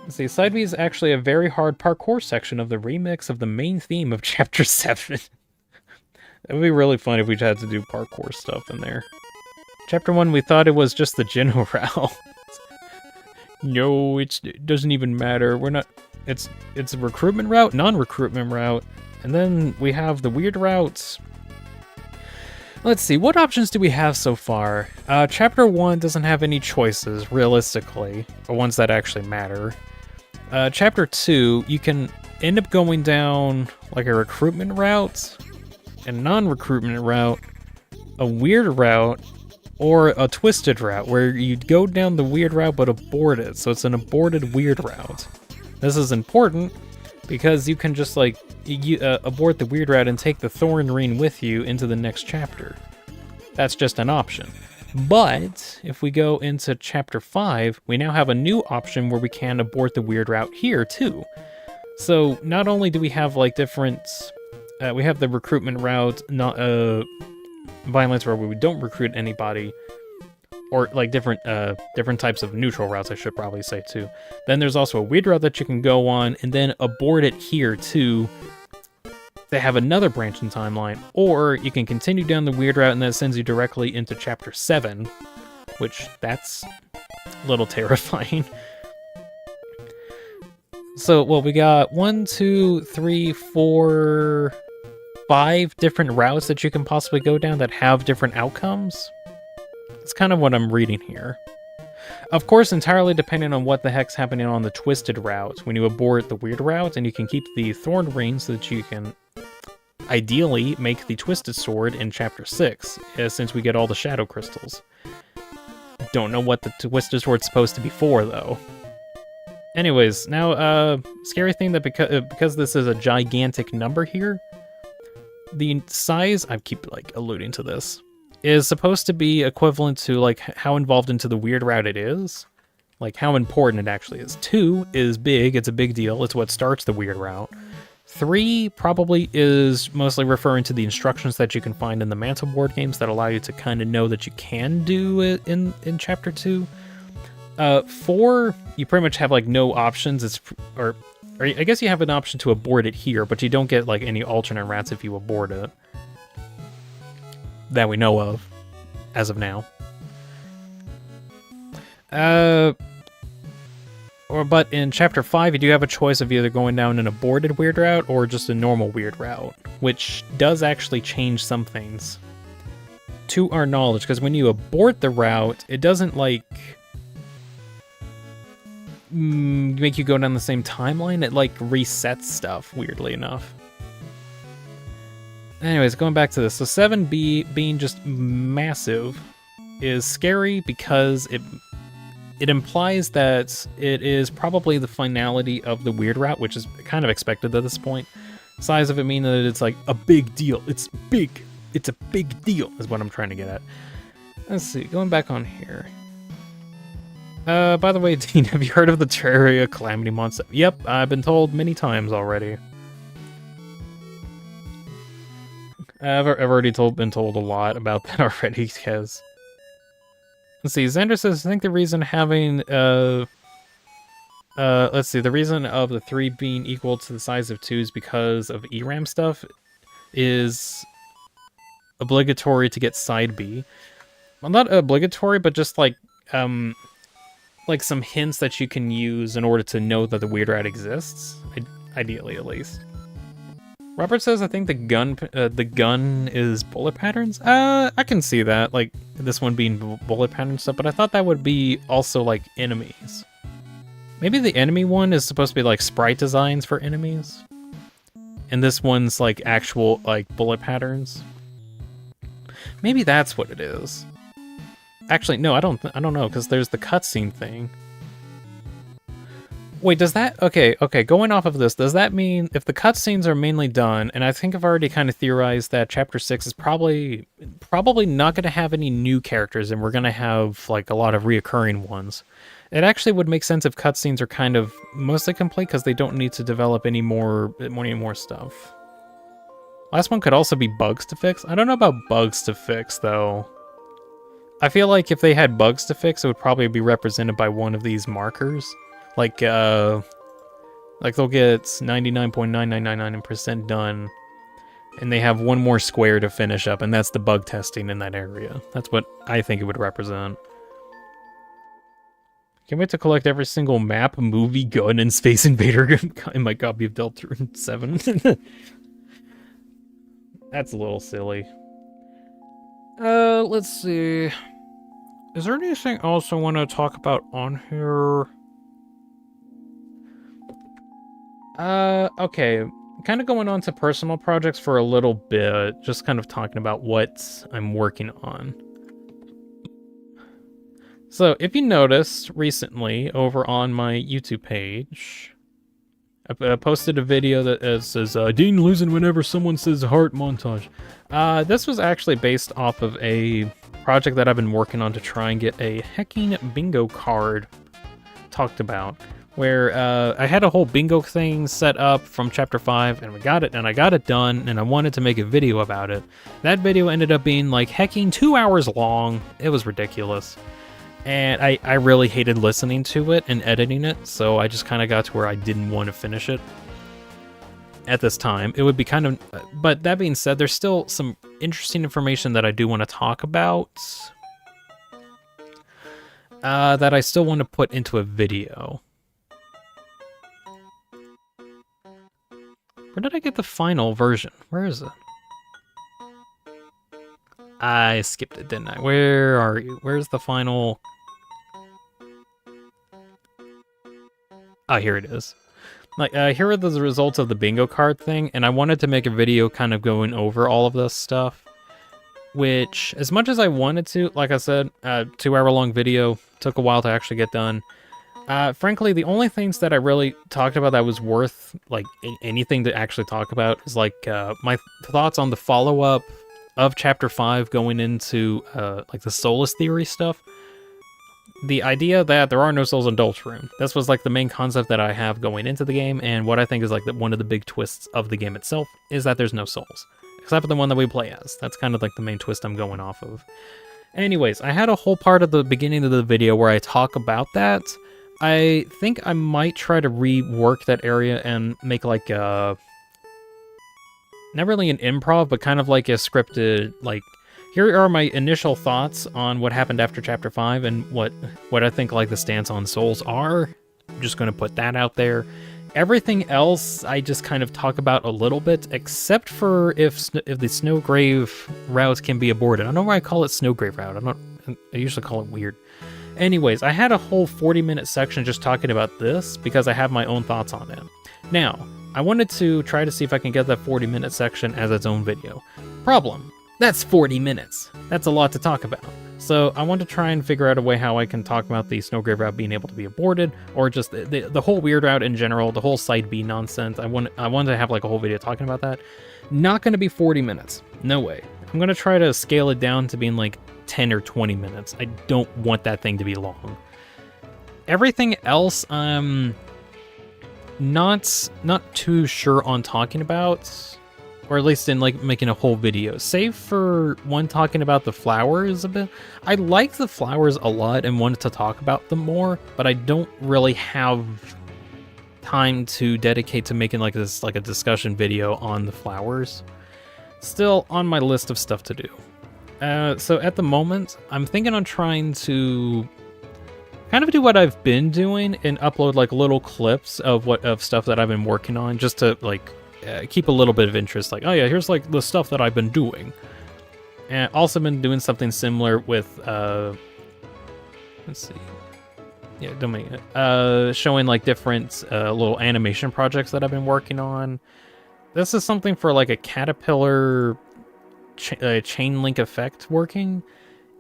Let's see, Side B is actually a very hard parkour section of the remix of the main theme of Chapter 7. It would be really fun if we had to do parkour stuff in there. Chapter 1, we thought it was just the Geno route. No, it doesn't even matter. We're not... It's a recruitment route, non-recruitment route, and then we have the weird routes. Let's see, what options do we have so far? Chapter 1 doesn't have any choices, realistically, or ones that actually matter. Chapter 2, you can end up going down like a recruitment route, a non-recruitment route, a weird route, or a twisted route, where you'd go down the weird route but abort it, so it's an aborted weird route. This is important because you can just like abort the weird route and take the thorn ring with you into the next chapter. That's just an option. But if we go into chapter 5, we now have a new option where we can abort the weird route here too. So not only do we have like different, we have the recruitment route, not violence where we don't recruit anybody, or like different types of neutral routes, I should probably say too. Then there's also a weird route that you can go on and then abort it here too. They have another branching timeline, or you can continue down the weird route and that sends you directly into chapter 7, which that's a little terrifying. So, well, we got 1, 2, 3, 4, 5 different routes that you can possibly go down that have different outcomes. That's kind of what I'm reading here. Of course, entirely depending on what the heck's happening on the twisted route when you abort the weird route, and you can keep the thorn ring so that you can ideally make the twisted sword in chapter 6, since we get all the shadow crystals. Don't know what the twisted sword's supposed to be for, though. Anyways, now, scary thing that because this is a gigantic number here, the size, I keep, like, alluding to this, is supposed to be equivalent to, like, how involved into the weird route it is. Like, how important it actually is. 2 is big, it's a big deal, it's what starts the weird route. 3 probably is mostly referring to the instructions that you can find in the Mantle board games that allow you to kind of know that you can do it in Chapter 2. 4, you pretty much have, like, no options, or I guess you have an option to abort it here, but you don't get, like, any alternate routes if you abort it. That we know of, as of now. But in Chapter 5, you do have a choice of either going down an aborted weird route or just a normal weird route, which does actually change some things. To our knowledge, because when you abort the route, it doesn't, like, make you go down the same timeline. It, like, resets stuff, weirdly enough. Anyways, going back to this. So 7B being just massive is scary because it implies that it is probably the finality of the weird route, which is kind of expected at this point. Size of it mean that it's like a big deal. It's big. It's a big deal is what I'm trying to get at. Let's see, going back on here. By the way, Dean, have you heard of the Terraria Calamity Monster? Yep, I've been told many times already. I've already been told a lot about that already, because... Let's see, Xander says, I think the reason having, let's see, the reason of the 3 being equal to the size of 2 is because of ERAM stuff is obligatory to get side B. Well, not obligatory, but just like some hints that you can use in order to know that the weird route exists, ideally at least. Robert says, I think the gun is bullet patterns. I can see that, like this one being bullet pattern stuff, but I thought that would be also like enemies. Maybe the enemy one is supposed to be like sprite designs for enemies, and this one's like actual like bullet patterns. Maybe that's what it is. Actually, no, I don't know, because there's the cutscene thing. Wait, does that... Okay, going off of this, does that mean if the cutscenes are mainly done, and I think I've already kind of theorized that Chapter 6 is probably not going to have any new characters, and we're going to have, like, a lot of reoccurring ones. It actually would make sense if cutscenes are kind of mostly complete because they don't need to develop any more stuff. Last one could also be bugs to fix. I don't know about bugs to fix, though. I feel like if they had bugs to fix, it would probably be represented by one of these markers. Like they'll get 99.9999% done, and they have one more square to finish up, and that's the bug testing in that area. That's what I think it would represent. Can't wait to collect every single map, movie, gun, and Space Invader in my copy of Deltarune 7. That's a little silly. Let's see. Is there anything else I want to talk about on here? Okay. Kind of going on to personal projects for a little bit. Just kind of talking about what I'm working on. So, if you noticed recently over on my YouTube page, I posted a video that says, Dean losing whenever someone says heart montage. This was actually based off of a project that I've been working on to try and get a hacking bingo card talked about. Where I had a whole bingo thing set up from Chapter 5, and I got it done, and I wanted to make a video about it. That video ended up being like hecking 2 hours long. It was ridiculous. And I really hated listening to it and editing it, so I just kind of got to where I didn't want to finish it at this time. It would be kind of... But that being said, there's still some interesting information that I do want to talk about that I still want to put into a video. Where did I get the final version? Where is it? I skipped it, didn't I? Where are you? Where's the final... Oh, here it is. Like, here are the results of the bingo card thing, and I wanted to make a video kind of going over all of this stuff. Which, as much as I wanted to, like I said, 2 hour long video, took a while to actually get done. Frankly, the only things that I really talked about that was worth, like, anything to actually talk about is, like, my thoughts on the follow-up of Chapter 5 going into, like, the Soulless theory stuff. The idea that there are no souls in Deltarune. This was, like, the main concept that I have going into the game, and what I think is, like, one of the big twists of the game itself is that there's no souls. Except for the one that we play as. That's kind of, like, the main twist I'm going off of. Anyways, I had a whole part of the beginning of the video where I talk about that. I think I might try to rework that area and make, like, a... Not really an improv, but kind of like a scripted, like... Here are my initial thoughts on what happened after Chapter 5 and what I think, like, the stance on souls are. I'm just going to put that out there. Everything else, I just kind of talk about a little bit, except for if the Snowgrave route can be aborted. I don't know why I call it Snowgrave route. I usually call it weird. Anyways, I had a whole 40-minute section just talking about this because I have my own thoughts on it. Now, I wanted to try to see if I can get that 40-minute section as its own video. Problem. That's 40 minutes. That's a lot to talk about. So I want to try and figure out a way how I can talk about the Snowgrave route being able to be aborted, or just the whole weird route in general, the whole Side B nonsense. I want to have, like, a whole video talking about that. Not going to be 40 minutes. No way. I'm going to try to scale it down to being like 10 or 20 minutes. I don't want that thing to be long. Everything else, I'm not too sure on talking about. Or at least in, like, making a whole video. Save for one talking about the flowers a bit. I like the flowers a lot and wanted to talk about them more, but I don't really have time to dedicate to making, like, this, like, a discussion video on the flowers. Still on my list of stuff to do. So at the moment, I'm thinking on trying to kind of do what I've been doing and upload, like, little clips of stuff that I've been working on, just to, like, keep a little bit of interest, like, oh yeah, here's, like, the stuff that I've been doing. And also been doing something similar with, let's see. Yeah, don't make it. Showing, like, different little animation projects that I've been working on. This is something for, like, a caterpillar chain link effect working.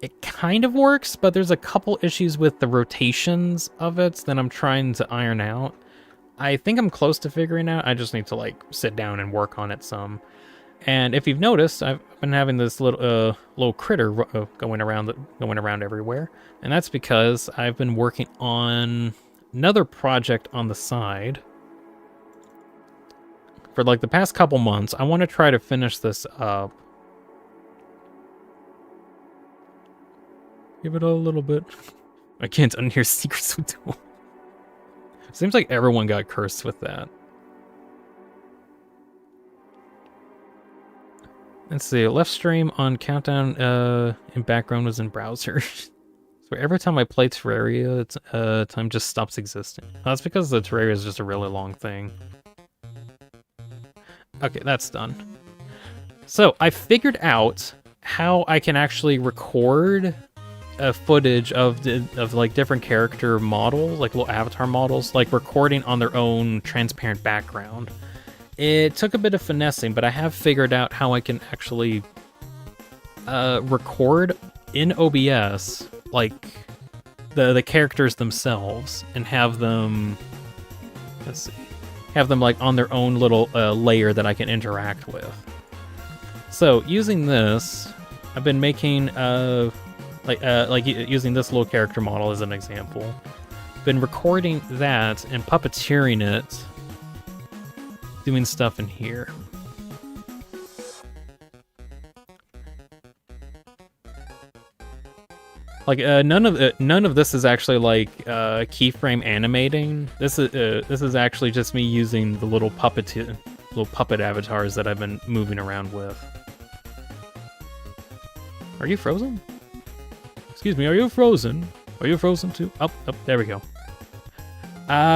It kind of works, but there's a couple issues with the rotations of it that I'm trying to iron out. I think I'm close to figuring out. I just need to, like, sit down and work on it some. And if you've noticed, I've been having this little critter going around everywhere, and that's because I've been working on another project on the side for like the past couple months. I want to try to finish this up. Give it a little bit. I can't unhear secrets with duel. Seems like everyone got cursed with that. Let's see, left stream on countdown in background was in browser. So every time I play Terraria, it's, time just stops existing. That's because the Terraria is just a really long thing. Okay, that's done. So I figured out how I can actually record footage of like different character models, like little avatar models, like recording on their own transparent background. It took a bit of finessing, but I have figured out how I can actually record in OBS, like the characters themselves, and have them, let's see, have them like on their own little layer that I can interact with. So using this, I've been making like using this little character model as an example. Been recording that and puppeteering it, doing stuff in here. Like none of this is actually like keyframe animating. This is actually just me using the little puppet avatars that I've been moving around with. Are you frozen? Excuse me, are you frozen? Are you frozen too? Oh, there we go.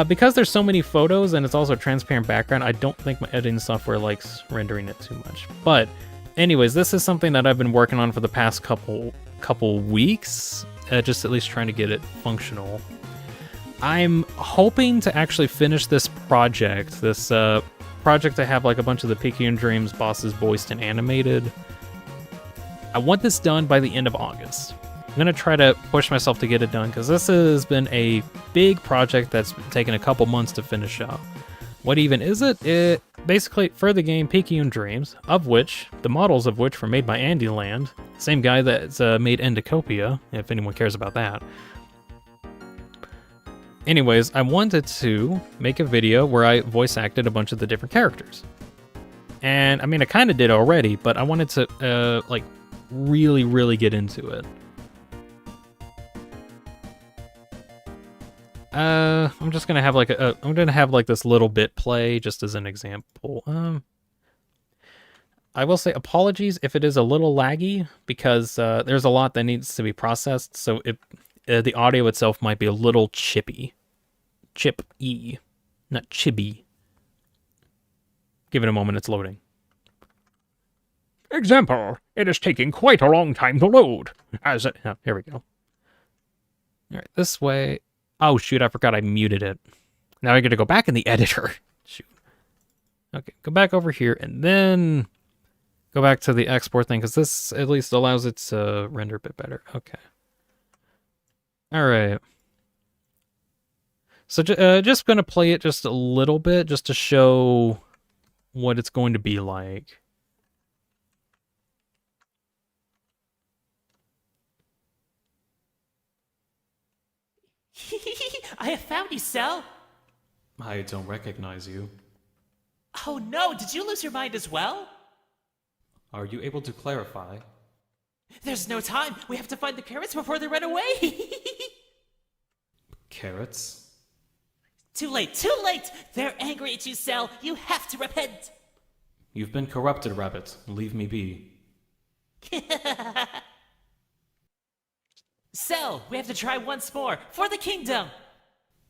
Because there's so many photos and it's also a transparent background, I don't think my editing software likes rendering it too much. But anyways, this is something that I've been working on for the past couple weeks, just at least trying to get it functional. I'm hoping to actually finish this project, project to have like a bunch of the Picayune Dreams bosses voiced and animated. I want this done by the end of August. I'm going to try to push myself to get it done, because this has been a big project that's taken a couple months to finish up. What even is it? It basically, for the game Picayune Dreams, the models of which were made by Andy Land, same guy that's made Endocopia, if anyone cares about that. Anyways, I wanted to make a video where I voice acted a bunch of the different characters. And, I mean, I kind of did already, but I wanted to, like, really get into it. I'm just gonna have like I'm gonna have like this little bit play just as an example. I will say apologies if it is a little laggy, because there's a lot that needs to be processed, so the audio itself might be a little chippy. Chip-y, not chibi. Give it a moment, it's loading. Example, it is taking quite a long time to load. Here we go. Alright, this way. Oh, shoot, I forgot I muted it. Now I got to go back in the editor. Shoot. Okay, go back over here, and then go back to the export thing, because this at least allows it to render a bit better. Okay. All right. So just going to play it just a little bit, just to show what it's going to be like. I have found you, Cell. I don't recognize you. Oh no, did you lose your mind as well? Are you able to clarify? There's no time. We have to find the carrots before they run away. Carrots? Too late, too late! They're angry at you, Cell. You have to repent. You've been corrupted, Rabbit. Leave me be. Cell, we have to try once more, for the kingdom!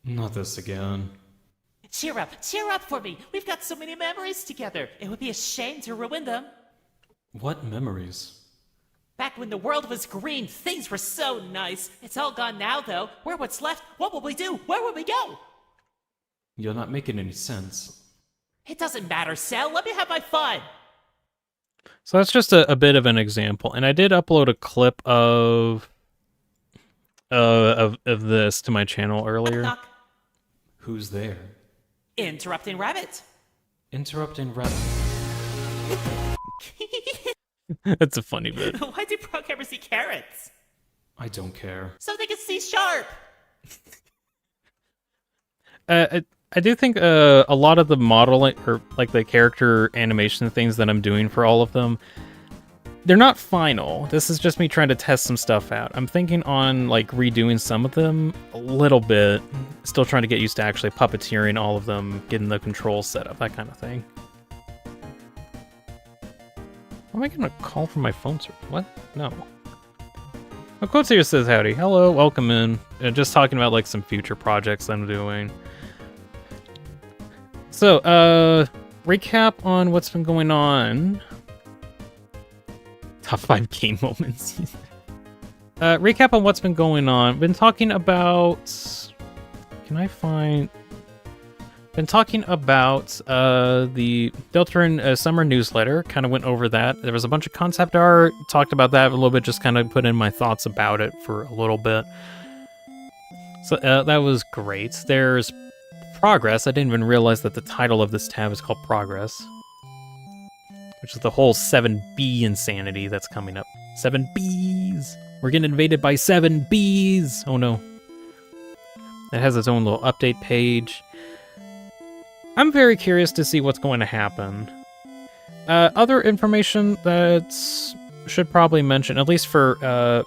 Not this again. Cheer up for me. We've got so many memories together. It would be a shame to ruin them. What memories? Back when the world was green, things were so nice. It's all gone now, though. We're what's left. What will we do? Where will we go? You're not making any sense. It doesn't matter, Cell. Let me have my fun. So that's just a bit of an example, and I did upload a clip of this to my channel earlier. Knock, knock. Who's there? Interrupting Rabbit. Interrupting Rabbit. That's a funny bit. Why do programmers eat carrots? I don't care. So they can see sharp. I do think a lot of the modeling, or like the character animation things that I'm doing for all of them, they're not final. This is just me trying to test some stuff out. I'm thinking on like redoing some of them a little bit. Still trying to get used to actually puppeteering all of them, getting the controls set up, that kind of thing. Am I getting a call from my phone? What? No. Oh, Quotes here says howdy. Hello, welcome in. Just talking about like some future projects I'm doing. So, recap on what's been going on. Top 5 game moments. Recap on what's been going on. Been talking about... Can I find... Been talking about the Deltarune summer newsletter. Kind of went over that. There was a bunch of concept art. Talked about that a little bit. Just kind of put in my thoughts about it for a little bit. So that was great. There's Progress. I didn't even realize that the title of this tab is called Progress. Which is the whole 7B insanity that's coming up. 7Bs! We're getting invaded by 7Bs! Oh no. It has its own little update page. I'm very curious to see what's going to happen. Other information that should probably mention, at least for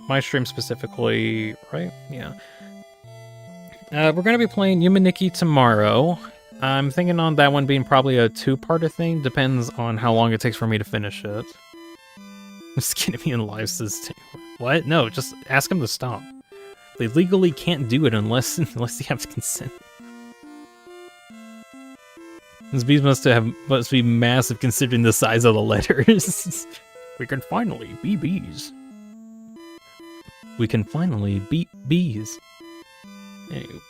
my stream specifically, right? Yeah. We're going to be playing Yumaniki tomorrow. I'm thinking on that one being probably a two-parter thing. Depends on how long it takes for me to finish it. Skinny live says, what? No, just ask them to stop. They legally can't do it unless you have consent. These bees must be massive considering the size of the letters. We can finally be bees. We can finally beat bees. Anyway.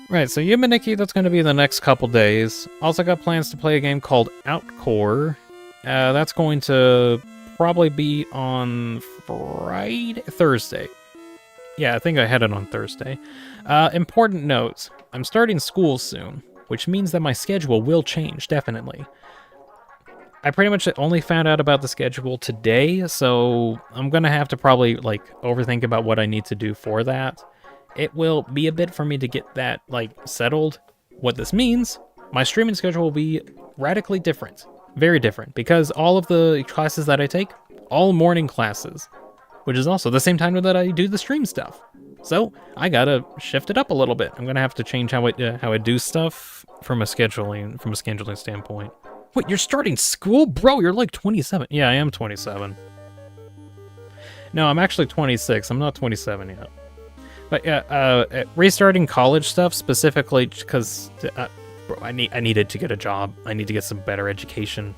Right, so Yumaniki, that's going to be the next couple days. Also got plans to play a game called Outcore. That's going to probably be on Thursday. Yeah, I think I had it on Thursday. Important notes. I'm starting school soon, which means that my schedule will change, definitely. I pretty much only found out about the schedule today, so I'm going to have to probably, like, overthink about what I need to do for that. It will be a bit for me to get that, like, settled. What this means, my streaming schedule will be radically different. Very different, because all of the classes that I take, all morning classes, which is also the same time that I do the stream stuff. So I gotta shift it up a little bit. I'm gonna have to change how I do stuff from a scheduling standpoint. Wait, you're starting school? Bro, you're like 27. Yeah, I am 27. No, I'm actually 26. I'm not 27 yet. But yeah, restarting college stuff specifically because bro, I needed to get a job. I need to get some better education.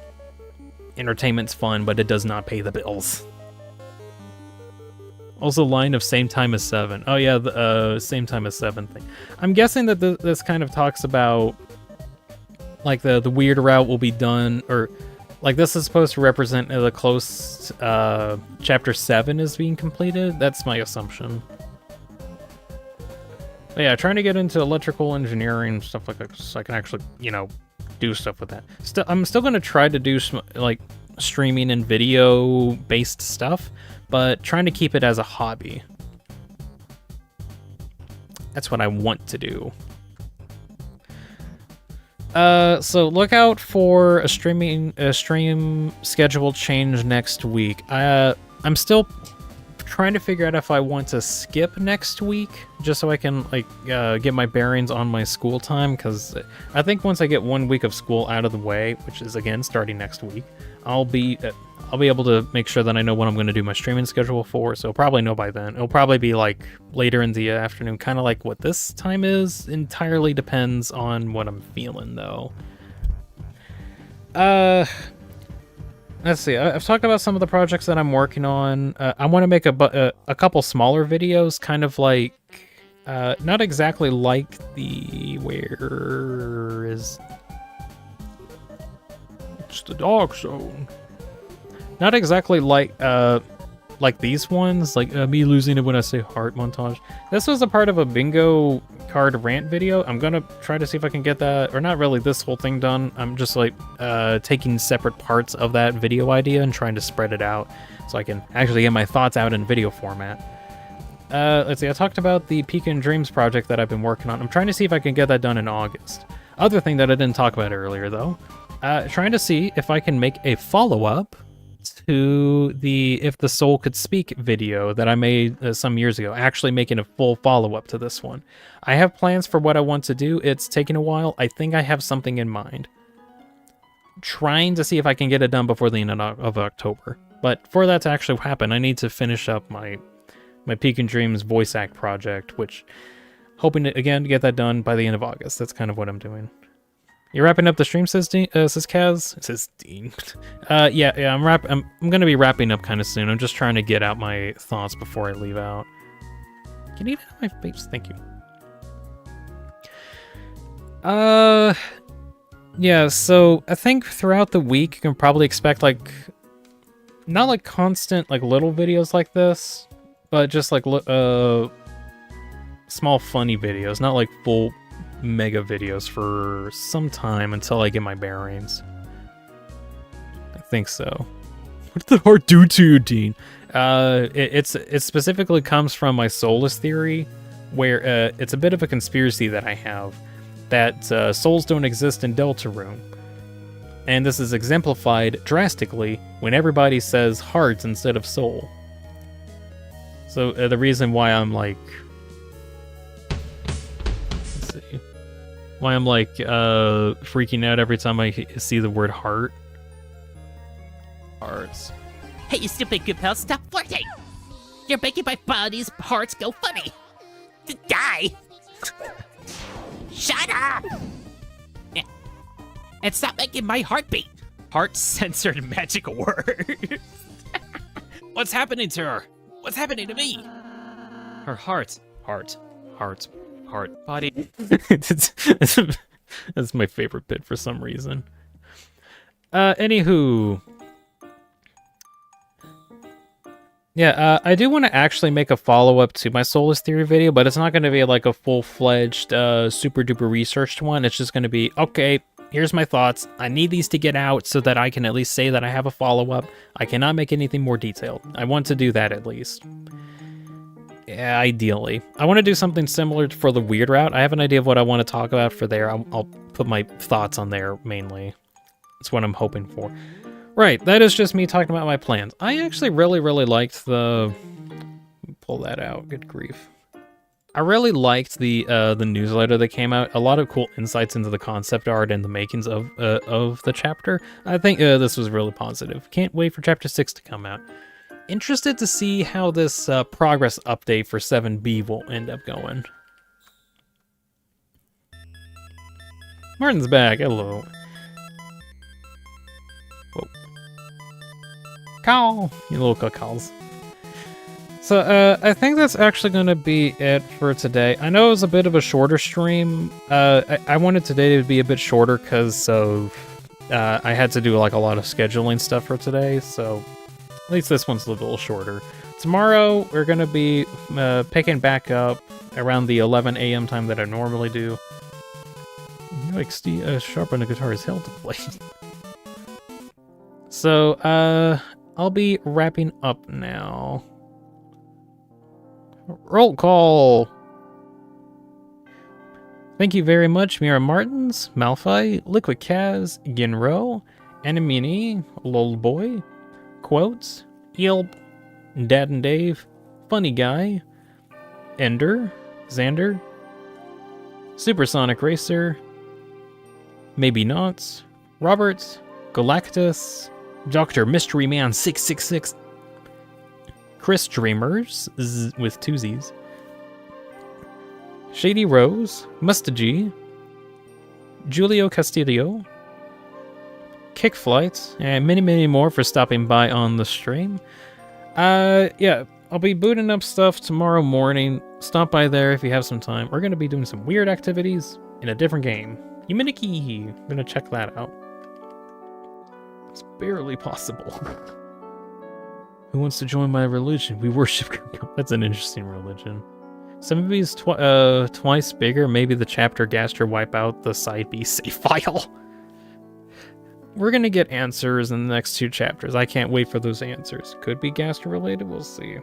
Entertainment's fun, but it does not pay the bills. Also, line of same time as 7. Oh yeah, the same time as 7 thing. I'm guessing that this kind of talks about like the weird route will be done, or like this is supposed to represent the close chapter 7 is being completed. That's my assumption. But yeah, trying to get into electrical engineering, stuff like that, so I can actually, you know, do stuff with that. I'm still going to try to do some, like, streaming and video-based stuff, but trying to keep it as a hobby. That's what I want to do. So look out for a stream schedule change next week. I'm still trying to figure out if I want to skip next week, just so I can like get my bearings on my school time, because I think once I get 1 week of school out of the way, which is again starting next week, I'll be able to make sure that I know what I'm going to do my streaming schedule for. So I'll probably know by then. It'll probably be like later in the afternoon, kind of like what this time is. Entirely depends on what I'm feeling, though. Let's see. I've talked about some of the projects that I'm working on. I want to make a couple smaller videos, kind of like, not exactly like where is... It's the dog zone. Not exactly like like these ones, like me losing it when I say heart montage. This was a part of a bingo card rant video. I'm gonna try to see if I can get that, or not really this whole thing done. I'm just like taking separate parts of that video idea and trying to spread it out so I can actually get my thoughts out in video format. Let's see, I talked about the Pecan Dreams project that I've been working on. I'm trying to see if I can get that done in August. Other thing that I didn't talk about earlier though, trying to see if I can make a follow-up to the If the Soul Could Speak video that I made some years ago, actually making a full follow-up to this one. I have plans for what I want to do. It's taken a while. I think I have something in mind. Trying to see if I can get it done before the end of October. But for that to actually happen, I need to finish up my Pecan Dreams voice act project, which hoping to, again, to get that done by the end of August. That's kind of what I'm doing. You're wrapping up the stream, says Kaz? It says Dean. Yeah, I'm gonna be wrapping up kind of soon. I'm just trying to get out my thoughts before I leave out. Can you get out my face? Thank you. Yeah, so I think throughout the week you can probably expect like, not like constant like little videos like this, but just like small funny videos, not like full mega videos for some time until I get my bearings. I think so. What did the heart do to you, Dean? It specifically comes from my soulless theory, where it's a bit of a conspiracy that I have, that souls don't exist in Deltarune. And this is exemplified drastically when everybody says heart instead of soul. So the reason why I'm like, freaking out every time I see the word heart. Hearts. Hey, you stupid goopel, stop flirting! You're making my body's parts go funny! Die! Shut up! And stop making my heart beat! Heart-censored magic word! What's happening to her? What's happening to me? Her heart, body. That's my favorite bit for some reason. Anywho. Yeah, I do want to actually make a follow-up to my Soulless Theory video, but it's not going to be like a full-fledged, super-duper researched one. It's just going to be, okay, here's my thoughts. I need these to get out so that I can at least say that I have a follow-up. I cannot make anything more detailed. I want to do that at least. Yeah, ideally. I want to do something similar for the weird route. I have an idea of what I want to talk about for there. I'll put my thoughts on there mainly. That's what I'm hoping for. Right, that is just me talking about my plans. I actually really liked the... Pull that out, good grief. I really liked the newsletter that came out. A lot of cool insights into the concept art and the makings of the chapter. I think this was really positive. Can't wait for Chapter 6 to come out. Interested to see how this progress update for 7B will end up going. Martin's back. Hello. Whoa. Call, you little cuckoos. So I think that's actually going to be it for today. I know it was a bit of a shorter stream. I wanted today to be a bit shorter because of I had to do like a lot of scheduling stuff for today. So at least this one's a little shorter. Tomorrow, we're going to be picking back up around the 11 a.m. time that I normally do. Like, sharpen the guitar is hell to play. So, I'll be wrapping up now. Roll call! Thank you very much, Mira Martins, Malphite, Liquid Kaz, Ginro, Animini, Lolboy, Quotes, Yelp, Dad and Dave, Funny Guy, Ender, Xander, Supersonic Racer, Maybe Not, Roberts, Galactus, Dr. Mystery Man 666, Chris Dreamers with 2 Z's, Shady Rose, Mustagy, Julio Castillo, Kickflight, and many more for stopping by on the stream. Yeah, I'll be booting up stuff tomorrow morning. Stop by there if you have some time. We're going to be doing some weird activities in a different game. Humaniki, I'm going to check that out. It's barely possible. Who wants to join my religion? We worship. That's an interesting religion. Some of these twice bigger. Maybe the chapter Gaster wipe out the side B save file. We're gonna get answers in the next 2 chapters. I can't wait for those answers. Could be Gaster related. We'll see.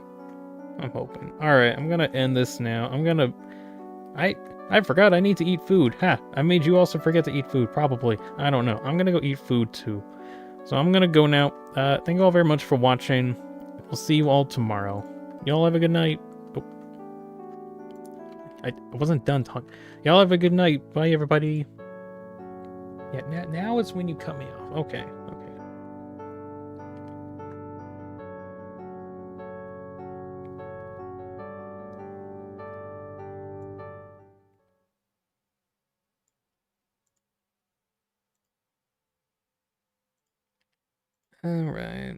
I'm hoping. All right, I'm gonna end this now. I forgot I need to eat food. Ha! I made you also forget to eat food. Probably. I don't know. I'm gonna go eat food too. So I'm gonna go now. Thank you all very much for watching. We'll see you all tomorrow. Y'all have a good night. Oh. I wasn't done talking. Y'all have a good night. Bye, everybody. Yeah, now is when you cut me off. Okay. All right.